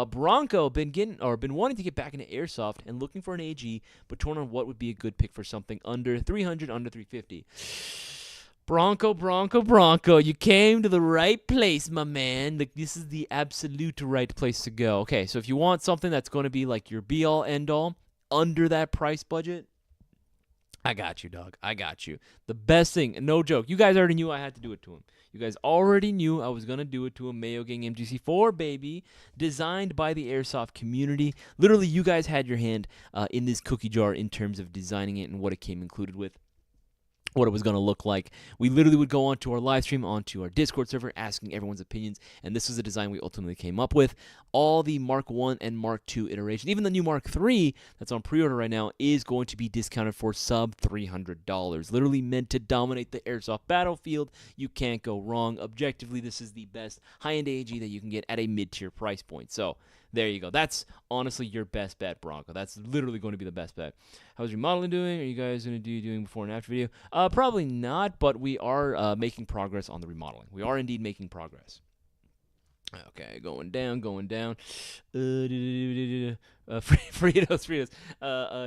Bronco been wanting to get back into airsoft and looking for an AG, but torn on what would be a good pick for something under 300, under 350. Bronco, you came to the right place, my man. Like, this is the absolute right place to go. Okay, so if you want something that's going to be like your be-all, end-all, under that price budget, I got you, dog. I got you. The best thing, and no joke, you guys already knew I had to do it to him. You guys already knew I was going to do it to him. Mayo Gang MGC4, baby. Designed by the Airsoft community. Literally, you guys had your hand in this cookie jar in terms of designing it and what it came included with. What it was going to look like. We literally would go onto our live stream, onto our Discord server, asking everyone's opinions, and this was the design we ultimately came up with. All the Mark 1 and Mark 2 iterations, even the new Mark 3 that's on pre-order right now, is going to be discounted for sub $300. Literally meant to dominate the airsoft battlefield. You can't go wrong. Objectively, this is the best high-end AG that you can get at a mid-tier price point. So there you go. That's honestly your best bet, Bronco. That's literally going to be the best bet. How's your modeling doing? Are you guys going to do doing before and after video? Probably not, but we are making progress on the remodeling. We are indeed making progress. Okay, going down. Fritos.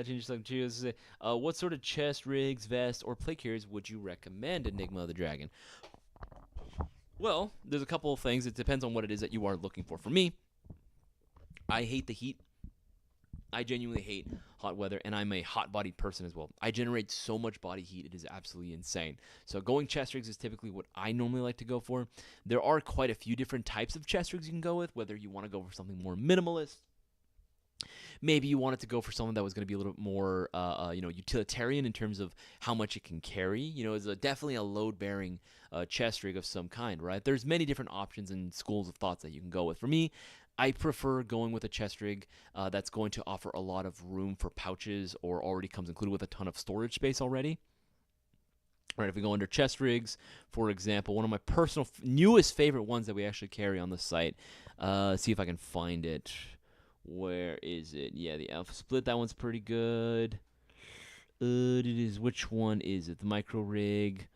Change yourself to what sort of chest rigs, vest, or plate carriers would you recommend, Enigma of the Dragon? Well, there's a couple of things. It depends on what it is that you are looking for. For me, I hate the heat. I genuinely hate hot weather, and I'm a hot-bodied person as well. I generate so much body heat, it is absolutely insane. So going chest rigs is typically what I normally like to go for. There are quite a few different types of chest rigs you can go with, whether you want to go for something more minimalist. Maybe you wanted to go for something that was going to be a little bit more, utilitarian in terms of how much it can carry. It's definitely a load-bearing chest rig of some kind, right? There's many different options and schools of thoughts that you can go with. For me, I prefer going with a chest rig that's going to offer a lot of room for pouches or already comes included with a ton of storage space already. All right, if we go under chest rigs, for example, one of my personal newest favorite ones that we actually carry on the site. See if I can find it. Where is it? Yeah, the Alpha Split. That one's pretty good. It is. Which one is it? The Micro Rig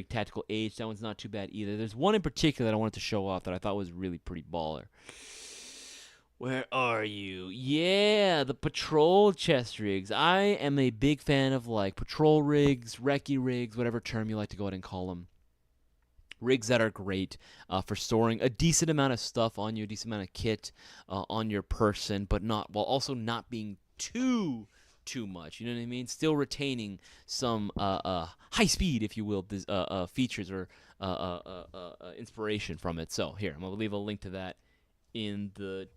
Tactical H. That one's not too bad either. There's one in particular that I wanted to show off that I thought was really pretty baller. Where are you? Yeah, the patrol chest rigs. I am a big fan of like patrol rigs, recce rigs, whatever term you like to go ahead and call them. Rigs that are great for storing a decent amount of stuff on you, a decent amount of kit on your person, but while also not being too much. You know what I mean? Still retaining some high speed, if you will, features or inspiration from it. So here, I'm gonna leave a link to that in the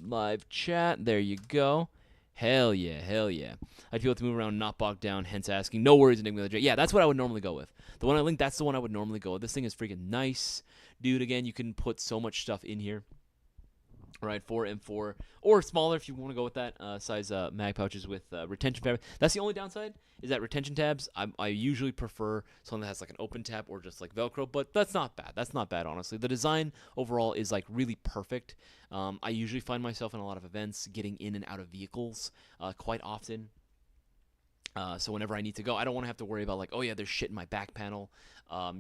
live chat. There you go. Hell yeah. I'd feel to move around, not bogged down, hence asking. No worries, Enigma of the Dragon. Yeah, that's what I would normally go with. The one I linked, that's the one I would normally go with. This thing is freaking nice. Dude, again, you can put so much stuff in here. Right, 4M4 or smaller if you want to go with that size mag pouches with retention fabric. That's the only downside is that retention tabs. I usually prefer something that has like an open tab or just like Velcro, but that's not bad. That's not bad, honestly. The design overall is like really perfect. I usually find myself in a lot of events getting in and out of vehicles quite often. So whenever I need to go, I don't want to have to worry about like, oh yeah, there's shit in my back panel.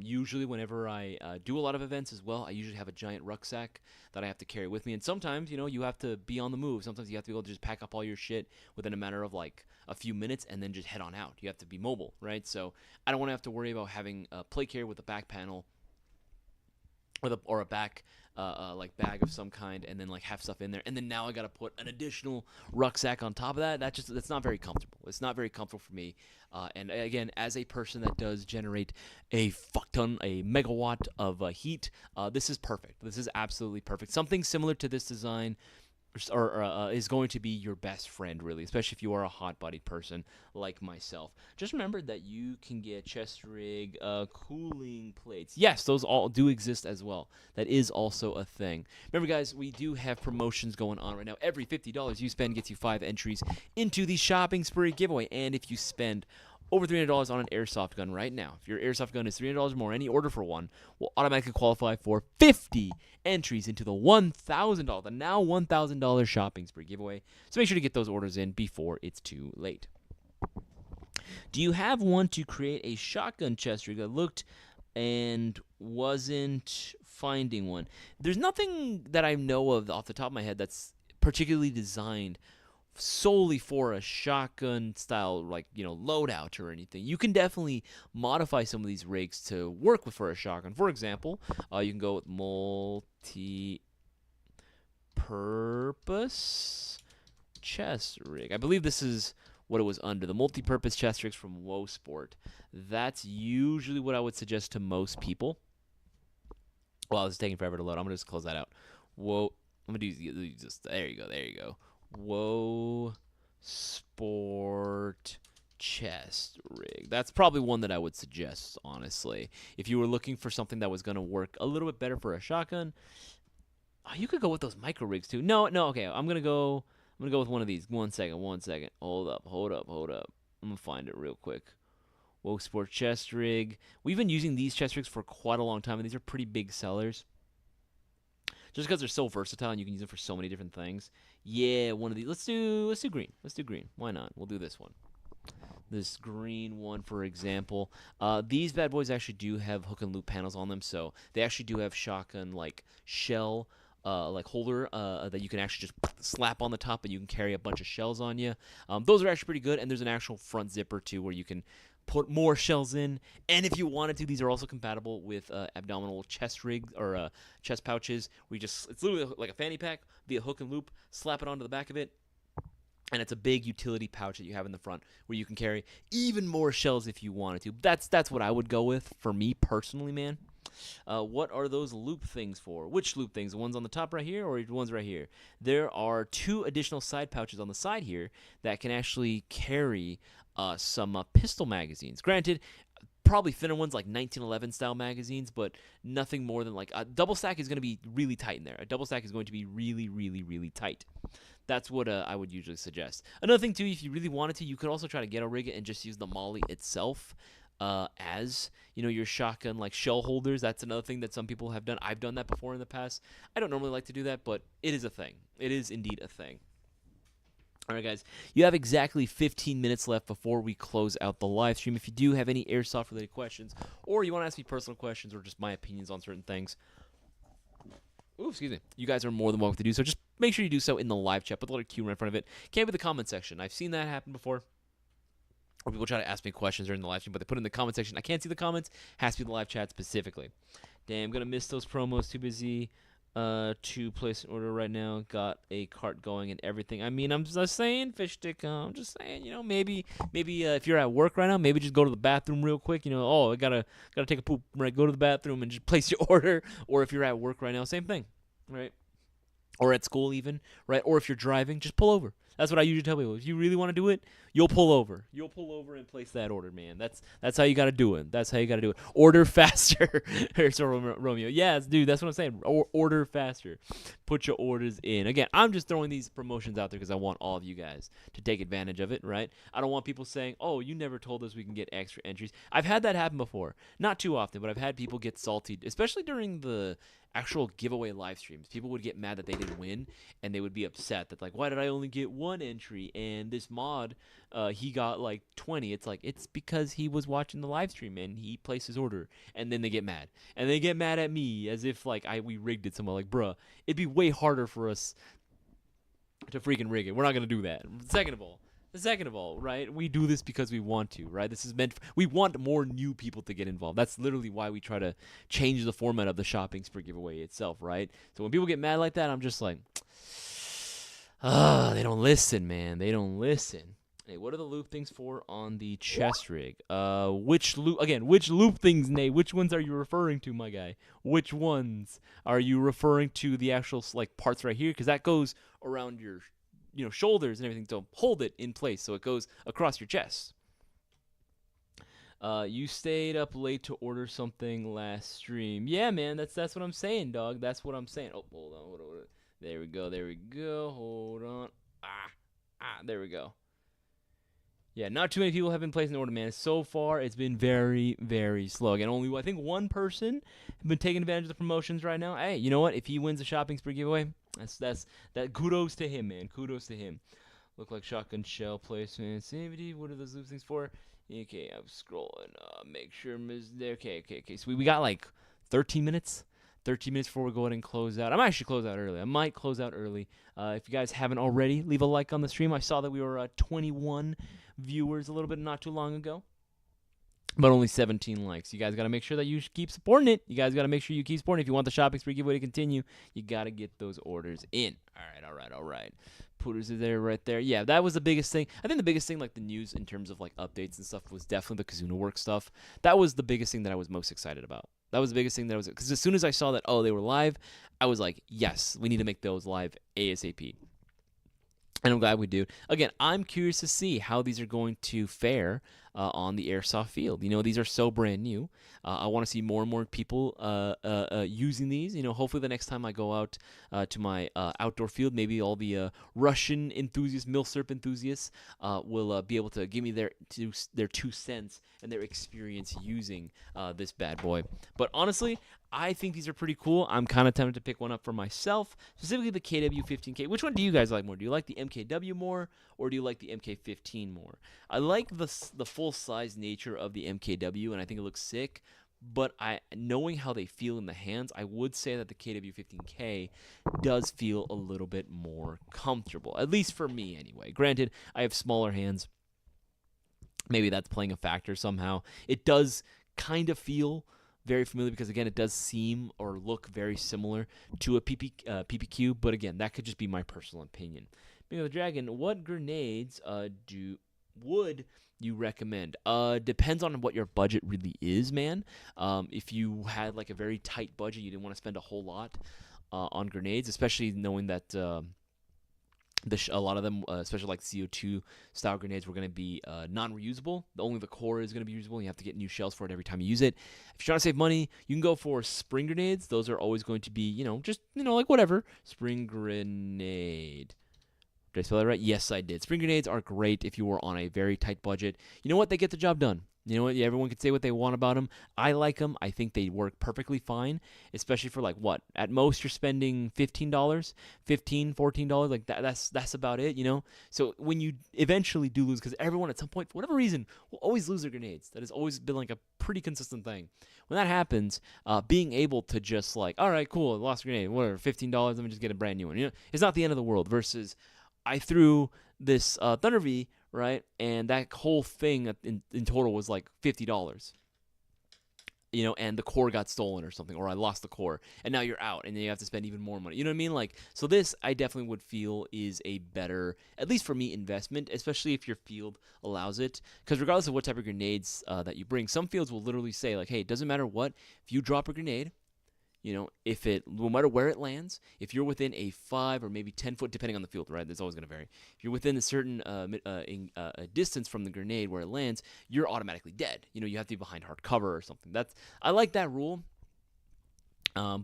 Usually whenever I do a lot of events as well, I usually have a giant rucksack that I have to carry with me. And sometimes, you have to be on the move. Sometimes you have to be able to just pack up all your shit within a matter of like a few minutes and then just head on out. You have to be mobile, right? So I don't want to have to worry about having a plate carrier with a back panel or a back like bag of some kind, and then like have stuff in there, and then now I gotta put an additional rucksack on top of that. That's not very comfortable. It's not very comfortable for me. And again, as a person that does generate a megawatt of heat, this is perfect. This is absolutely perfect. Something similar to this design is going to be your best friend, really, especially if you are a hot-bodied person like myself. Just remember that you can get chest rig cooling plates. Yes, those all do exist as well. That is also a thing. Remember, guys, we do have promotions going on right now. Every $50 you spend gets you 5 entries into the Shopping Spree giveaway, and if you spend over $300 on an airsoft gun right now, if your airsoft gun is $300 more, any order for one will automatically qualify for 50 entries into the $1,000, the now $1,000 Shopping Spree giveaway. So make sure to get those orders in before it's too late. Do you have one to create a shotgun chest rig? I looked and wasn't finding one. There's nothing that I know of off the top of my head that's particularly designed solely for a shotgun style, like, loadout or anything. You can definitely modify some of these rigs to work with for a shotgun. For example, you can go with multi-purpose chest rig. I believe this is what it was under, the multi-purpose chest rigs from Woe Sport. That's usually what I would suggest to most people. Well, it's taking forever to load. I'm gonna just close that out. Whoa, I'm gonna do just there you go. Woe Sport chest rig. That's probably one that I would suggest, honestly. If you were looking for something that was going to work a little bit better for a shotgun, you could go with those micro rigs too. No, okay. I'm going to go with one of these. One second. Hold up. I'm going to find it real quick. Woe Sport chest rig. We've been using these chest rigs for quite a long time, and these are pretty big sellers. Just because they're so versatile and you can use them for so many different things. Yeah, one of these. Let's do green. Why not? We'll do this one. This green one, for example. These bad boys actually do have hook and loop panels on them, so they actually do have shotgun like shell like holder that you can actually just slap on the top, and you can carry a bunch of shells on you. Those are actually pretty good, and there's an actual front zipper too where you can put more shells in, and if you wanted to, these are also compatible with abdominal chest rig or chest pouches. It's literally like a fanny pack via hook and loop, slap it onto the back of it, and it's a big utility pouch that you have in the front where you can carry even more shells if you wanted to. That's what I would go with for me personally, man. What are those loop things for? Which loop things? The ones on the top right here or the ones right here? There are 2 additional side pouches on the side here that can actually carry some pistol magazines. Granted, probably thinner ones like 1911 style magazines, but nothing more than like a double stack is going to be really tight in there. A double stack is going to be really, really, really tight. That's what I would usually suggest. Another thing too, if you really wanted to, you could also try to ghetto rig it and just use the molly itself as your shotgun like shell holders. That's another thing that some people have done. I've done that before in the past. I don't normally like to do that, but it is a thing. It is indeed a thing. All right, guys, you have exactly 15 minutes left before we close out the live stream. If you do have any airsoft-related questions, or you want to ask me personal questions or just my opinions on certain things, you guys are more than welcome to do so. Just make sure you do so in the live chat. Put the letter Q right in front of it. Can't be the comment section. I've seen that happen before. Or people try to ask me questions during the live stream, but they put it in the comment section. I can't see the comments. Has to be the live chat specifically. Damn, I'm going to miss those promos. Too busy to place an order right now. Got a cart going and everything. I mean, I'm just saying, fish stick. I'm just saying, maybe if you're at work right now, maybe just go to the bathroom real quick. I gotta take a poop. Right, go to the bathroom and just place your order. Or if you're at work right now, same thing, right? Or at school even, right? Or if you're driving, just pull over. That's what I usually tell people. If you really want to do it, you'll pull over. You'll pull over and place that order, man. That's how you got to do it. That's how you got to do it. Order faster. So Romeo. Yes, dude, that's what I'm saying. Order faster. Put your orders in. Again, I'm just throwing these promotions out there because I want all of you guys to take advantage of it, right? I don't want people saying, oh, you never told us we can get extra entries. I've had that happen before. Not too often, but I've had people get salty, especially during the actual giveaway live streams. People would get mad that they didn't win, and they would be upset that, like, why did I only get one entry, and this mod, he got like 20. It's like, it's because he was watching the live stream and he placed his order, and then they get mad, and they get mad at me as if like we rigged it somewhere. Like, bruh, it'd be way harder for us to freaking rig it. We're not gonna do that. Second of all, right, we do this because we want to, right? This is we want more new people to get involved. That's literally why we try to change the format of the shopping spree giveaway itself, right? So when people get mad like that, I'm just like, they don't listen, man. They don't listen. Hey, what are the loop things for on the chest rig? Which loop things, Nate? Which ones are you referring to, my guy? Which ones are you referring to? The actual like parts right here, because that goes around your shoulders and everything to hold it in place so it goes across your chest. You stayed up late to order something last stream. Yeah, man, that's what I'm saying, dog. That's what I'm saying. Oh, hold on. There we go. Hold on. There we go. Yeah, not too many people have been placing an order, man. So far, it's been very, very slow. Again, only I think one person has been taking advantage of the promotions right now. Hey, you know what? If he wins the shopping spree giveaway, that's kudos to him, man. Kudos to him. Look like shotgun shell placement. CVD, what are those loop things for? Okay, I'm scrolling. Make sure Ms. there. Okay. So we got like 13 minutes. 13 minutes before we go ahead and close out. I might actually close out early. I might close out early. If you guys haven't already, leave a like on the stream. I saw that we were 21 viewers a little bit not too long ago, but only 17 likes. You guys got to make sure that you keep supporting it. You guys got to make sure you keep supporting it. If you want the shopping spree giveaway to continue, you got to get those orders in. All right. Putters is there right there. Yeah, that was the biggest thing. I think the biggest thing, like the news in terms of like updates and stuff, was definitely the Kazuna Works stuff. That was the biggest thing that I was most excited about. That was the biggest thing because as soon as I saw that, they were live, I was like, yes, we need to make those live ASAP. And I'm glad we do. Again, I'm curious to see how these are going to fare on the Airsoft field. These are so brand new. I want to see more and more people using these. Hopefully the next time I go out to my outdoor field, maybe all the Russian enthusiasts, Milsurp enthusiasts, will be able to give me their 2 cents and their experience using this bad boy. But honestly, I think these are pretty cool. I'm kind of tempted to pick one up for myself, specifically the KW15K. Which one do you guys like more? Do you like the MKW more, or do you like the MK15 more? I like the full-size nature of the MKW, and I think it looks sick. But knowing how they feel in the hands, I would say that the KW15K does feel a little bit more comfortable, at least for me anyway. Granted, I have smaller hands. Maybe that's playing a factor somehow. It does kind of feel very familiar because, again, it does seem or look very similar to a PPQ, but again, that could just be my personal opinion. The Dragon, what grenades would you recommend? Depends on what your budget really is, man. If you had like a very tight budget, you didn't want to spend a whole lot on grenades, especially knowing that a lot of them, especially like CO2 style grenades, were going to be non-reusable. Only the core is going to be usable. You have to get new shells for it every time you use it. If you're trying to save money, you can go for spring grenades. Those are always going to be, like whatever. Spring grenade. Did I spell that right? Yes, I did. Spring grenades are great if you were on a very tight budget. You know what? They get the job done. You know what? Yeah, everyone can say what they want about them. I like them. I think they work perfectly fine, especially for like what? At most, you're spending $15, $15, $14. Like that's about it, So when you eventually do lose, because everyone at some point, for whatever reason, will always lose their grenades. That has always been like a pretty consistent thing. When that happens, being able to just like, all right, cool, I lost a grenade, whatever, $15, let me just get a brand new one. It's not the end of the world. Versus, I threw this Thunder V, right, and that whole thing in total was like $50, and the core got stolen or something, or I lost the core, and now you're out, and then you have to spend even more money. You know what I mean? Like, so this I definitely would feel is a better, at least for me, investment, especially if your field allows it, because regardless of what type of grenades that you bring, some fields will literally say like, hey, it doesn't matter what, if you drop a grenade, no matter where it lands, if you're within a 5 or maybe 10 foot, depending on the field, right? That's always going to vary. If you're within a certain distance from the grenade where it lands, you're automatically dead. You have to be behind hard cover or something. I like that rule.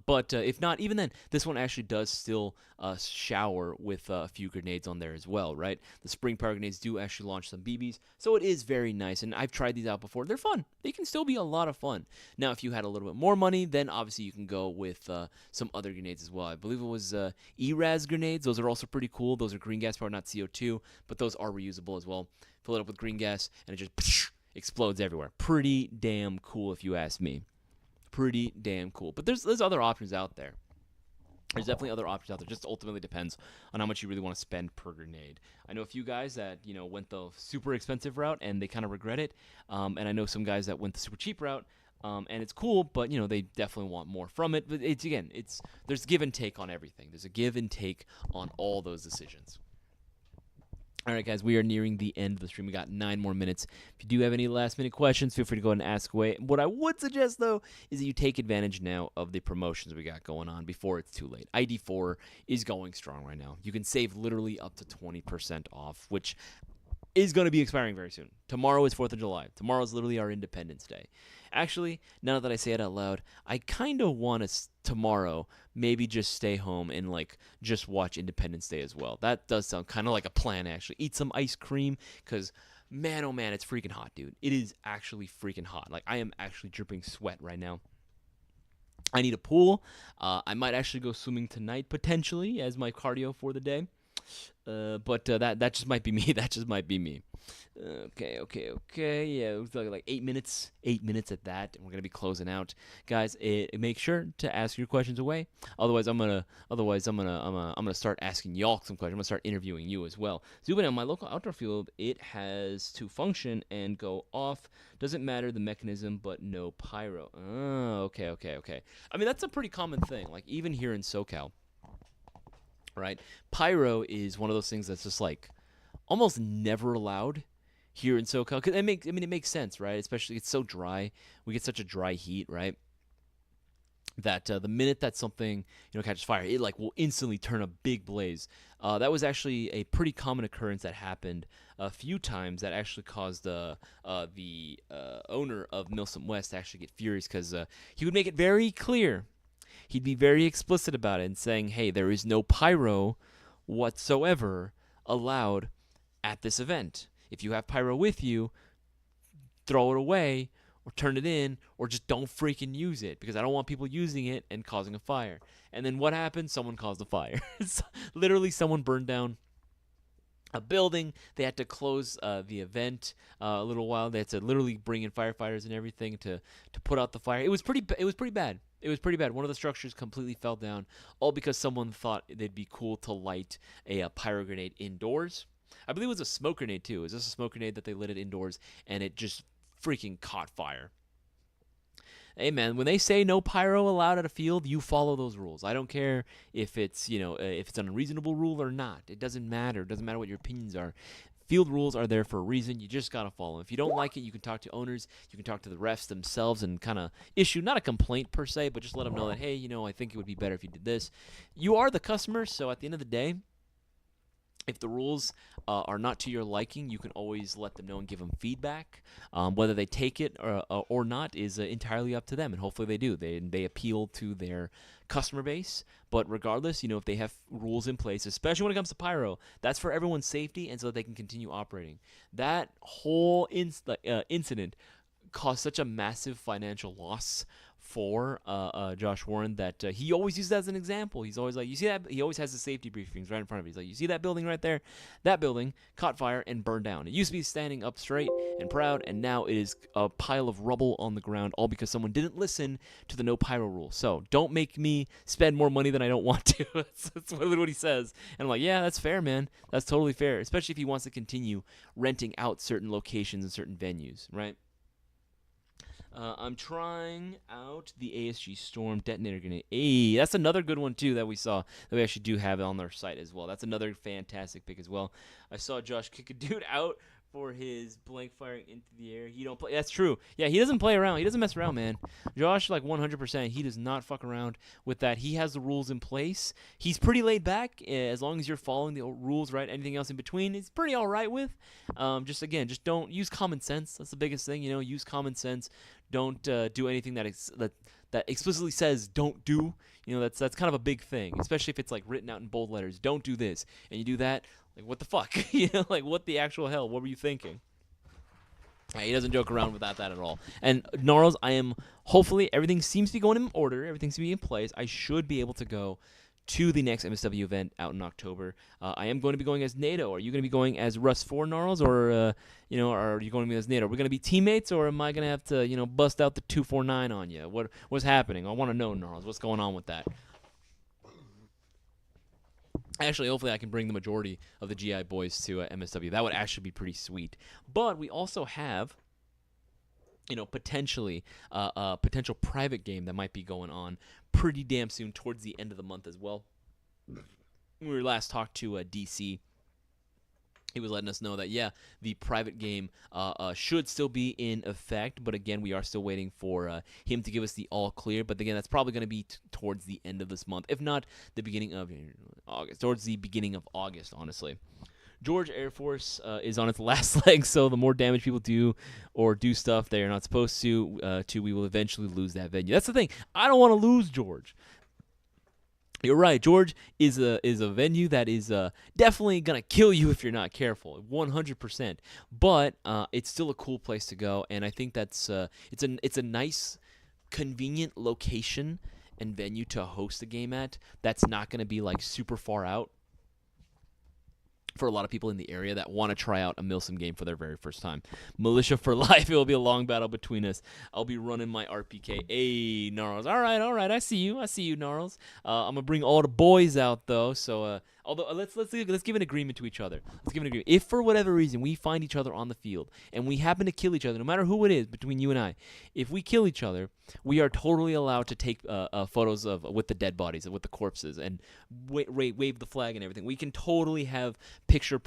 But if not, even then, this one actually does still shower with a few grenades on there as well, right? The spring power grenades do actually launch some BBs, so it is very nice, and I've tried these out before. They're fun. They can still be a lot of fun. Now, if you had a little bit more money, then obviously you can go with some other grenades as well. I believe it was ERAS grenades. Those are also pretty cool. Those are green gas powered, not CO2, but those are reusable as well. Fill it up with green gas, and it just explodes everywhere. Pretty damn cool, if you ask me. Pretty damn cool. But there's other options out there. There's definitely other options out there. Just ultimately depends on how much you really want to spend per grenade. I know a few guys that went the super expensive route and they kind of regret it. And I know some guys that went the super cheap route. And it's cool, but they definitely want more from it. But there's give and take on everything. There's a give and take on all those decisions. All right, guys, we are nearing the end of the stream. We got 9 more minutes. If you do have any last-minute questions, feel free to go ahead and ask away. What I would suggest, though, is that you take advantage now of the promotions we got going on before it's too late. ID4 is going strong right now. You can save literally up to 20% off, which is going to be expiring very soon. Tomorrow is 4th of July. Tomorrow is literally our Independence Day. Actually, now that I say it out loud, I kind of want to tomorrow maybe just stay home and just watch Independence Day as well. That does sound kind of like a plan, actually. Eat some ice cream, because man, oh man, it's freaking hot, dude. It is actually freaking hot. I am actually dripping sweat right now. I need a pool. I might actually go swimming tonight, potentially, as my cardio for the day. But that just might be me. That just might be me. Okay. Yeah, we've got 8 minutes. 8 minutes at that, and we're gonna be closing out, guys. Make sure to ask your questions away. Otherwise, I'm gonna start asking y'all some questions. I'm gonna start interviewing you as well. Zooming on my local outdoor field, it has to function and go off. Doesn't matter the mechanism, but no pyro. Oh, okay. I mean, that's a pretty common thing. Even here in SoCal. Right, pyro is one of those things that's just almost never allowed here in SoCal. Cause it makes sense, right? Especially it's so dry. We get such a dry heat, right? That the minute that something catches fire, it will instantly turn a big blaze. That was actually a pretty common occurrence that happened a few times. That actually caused the owner of Milsom West to actually get furious, because he would make it very clear. He'd be very explicit about it and saying, hey, there is no pyro whatsoever allowed at this event. If you have pyro with you, throw it away or turn it in, or just don't freaking use it, because I don't want people using it and causing a fire. And then what happened? Someone caused a fire. Literally, someone burned down a building. They had to close the event a little while. They had to literally bring in firefighters and everything to put out the fire. It was pretty bad. It was pretty bad. One of the structures completely fell down, all because someone thought it'd be cool to light a pyro grenade indoors. I believe it was a smoke grenade, too. It was just a smoke grenade that they lit it indoors, and it just freaking caught fire. Hey, man, when they say no pyro allowed at a field, you follow those rules. I don't care if it's, if it's an unreasonable rule or not. It doesn't matter. It doesn't matter what your opinions are. Field rules are there for a reason. You just got to follow them. If you don't like it, you can talk to owners. You can talk to the refs themselves and kind of issue, not a complaint per se, but just let them know that, hey, I think it would be better if you did this. You are the customer, so at the end of the day, if the rules are not to your liking, you can always let them know and give them feedback. Whether they take it or not is entirely up to them, and hopefully they do. They appeal to their customer base. But regardless, if they have rules in place, especially when it comes to pyro, that's for everyone's safety and so that they can continue operating. That whole incident caused such a massive financial loss for Josh Warren that he always uses that as an example. He's always like, you see that? He always has the safety briefings right in front of him. He's like, you see that building right there? That building caught fire and burned down. It used to be standing up straight and proud, and now it is a pile of rubble on the ground, all because someone didn't listen to the no pyro rule. So don't make me spend more money than I don't want to. That's literally what he says. And I'm like, yeah, that's fair, man. That's totally fair, especially if he wants to continue renting out certain locations and certain venues, right? I'm trying out the ASG Storm Detonator Grenade. Hey, that's another good one, too, that we saw. That we actually do have on their site as well. That's another fantastic pick as well. I saw Josh kick a dude out for his blank firing into the air. He don't play. That's true. Yeah, he doesn't play around. He doesn't mess around, man. Josh, like 100%, he does not fuck around with that. He has the rules in place. He's pretty laid back as long as you're following the rules, right? Anything else in between, he's pretty all right with. Just don't use common sense. That's the biggest thing, use common sense. Don't do anything that explicitly says don't do. That's kind of a big thing, especially if it's like written out in bold letters. Don't do this, and you do that. Like, what the fuck? Like, what the actual hell? What were you thinking? He doesn't joke around without that at all. And Gnarls, hopefully, everything seems to be going in order. Everything seems to be in place. I should be able to go to the next MSW event out in October. I am going to be going as NATO. Are you going to be going as Russ 4 Gnarls, or, are you going to be as NATO? Are we going to be teammates, or am I going to have to, bust out the 249 on you? What's happening? I want to know, Gnarls. What's going on with that? Actually, hopefully I can bring the majority of the GI boys to MSW. That would actually be pretty sweet. But we also have, potentially a potential private game that might be going on pretty damn soon towards the end of the month as well. When we last talked to DC, he was letting us know that, yeah, the private game should still be in effect, but again, we are still waiting for him to give us the all clear. But again, that's probably going to be towards the end of this month, if not the beginning of August, towards the beginning of August, honestly. George Air Force is on its last leg, so the more damage people do or do stuff they are not supposed to, we will eventually lose that venue. That's the thing. I don't want to lose George. You're right. George is a venue that is definitely gonna kill you if you're not careful, 100%. But it's still a cool place to go, and I think that's it's a nice, convenient location and venue to host a game at. That's not gonna be like super far out for a lot of people in the area that want to try out a Milsim game for their very first time. Militia for life. It will be a long battle between us. I'll be running my RPK. Hey, Gnarls. All right. I see you, Gnarls. I'm gonna bring all the boys out though. So, although let's give an agreement to each other. Let's give an agreement. If for whatever reason we find each other on the field and we happen to kill each other, no matter who it is between you and I, if we kill each other, we are totally allowed to take photos with the dead bodies, with the corpses, and wave the flag and everything. We can totally have picture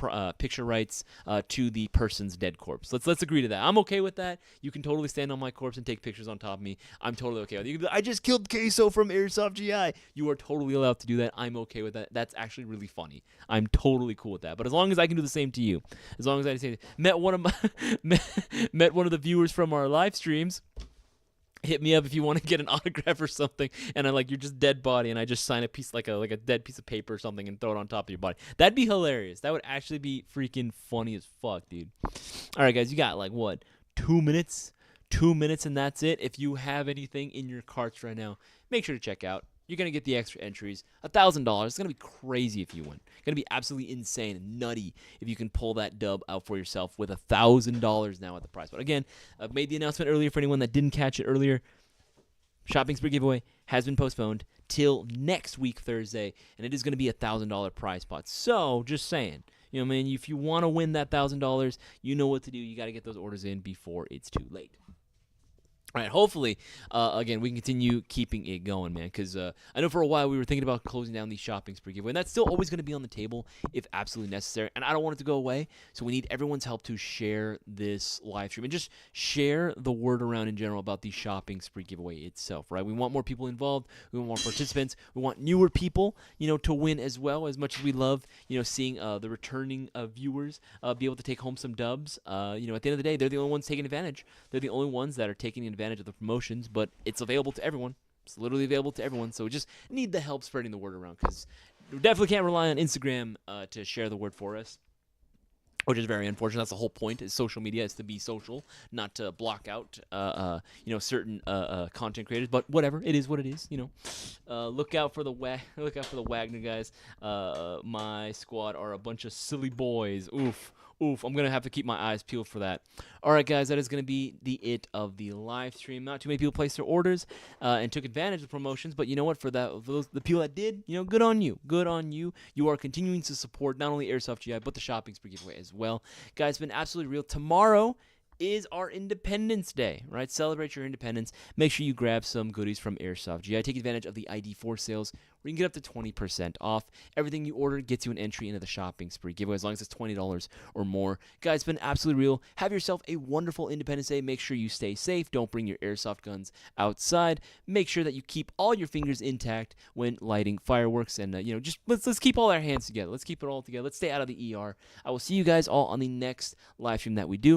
rights to the person's dead corpse. Let's agree to that. I'm okay with that. You can totally stand on my corpse and take pictures on top of me. I'm totally okay with it. You can be like, I just killed Queso from Airsoft GI. You are totally allowed to do that. I'm okay with that. That's actually really funny. I'm totally cool with that. But as long as I can do the same to you, as long as I say met one of the viewers from our live streams. Hit me up if you want to get an autograph or something, and you're just dead body, and I just sign a piece like a dead piece of paper or something and throw it on top of your body. That'd be hilarious. That would actually be freaking funny as fuck, dude. All right, guys, you got 2 minutes, and that's it. If you have anything in your carts right now, make sure to check out. You're going to get the extra entries. $1,000. It's going to be crazy if you win. It's going to be absolutely insane and nutty if you can pull that dub out for yourself with $1,000 now at the prize. But again, I've made the announcement earlier for anyone that didn't catch it earlier. Shopping Spree giveaway has been postponed till next week, Thursday, and it is going to be a $1,000 prize pot. So, just saying, if you want to win that $1,000, you know what to do. You got to get those orders in before it's too late. All right, hopefully, again, we can continue keeping it going, man, because I know for a while we were thinking about closing down the Shopping Spree giveaway, and that's still always going to be on the table if absolutely necessary, and I don't want it to go away, so we need everyone's help to share this live stream and just share the word around in general about the Shopping Spree giveaway itself, right? We want more people involved. We want more participants. We want newer people, to win as well, as much as we love, seeing the returning viewers be able to take home some dubs. At the end of the day, they're the only ones taking advantage. They're the only ones that are taking advantage of the promotions, but it's available to everyone. It's literally available to everyone, so we just need the help spreading the word around, because we definitely can't rely on Instagram to share the word for us, which is very unfortunate. That's the whole point. Is social media is to be social, not to block out certain content creators. But whatever, it is what it is. Look out for the Wagner guys. My squad are a bunch of silly boys. Oof. I'm going to have to keep my eyes peeled for that. All right, guys, that is going to be it of the live stream. Not too many people placed their orders and took advantage of promotions, but you know what? For the people that did, good on you. Good on you. You are continuing to support not only Airsoft GI, but the Shopping Spree giveaway as well. Guys, it's been absolutely real. Tomorrow is our Independence Day, right? Celebrate your independence. Make sure you grab some goodies from Airsoft GI. Take advantage of the ID4 sales where you can get up to 20% off. Everything you order gets you an entry into the shopping spree giveaway as long as it's $20 or more. Guys, it's been absolutely real. Have yourself a wonderful Independence Day. Make sure you stay safe. Don't bring your airsoft guns outside. Make sure that you keep all your fingers intact when lighting fireworks. And, just let's keep all our hands together. Let's keep it all together. Let's stay out of the ER. I will see you guys all on the next live stream that we do.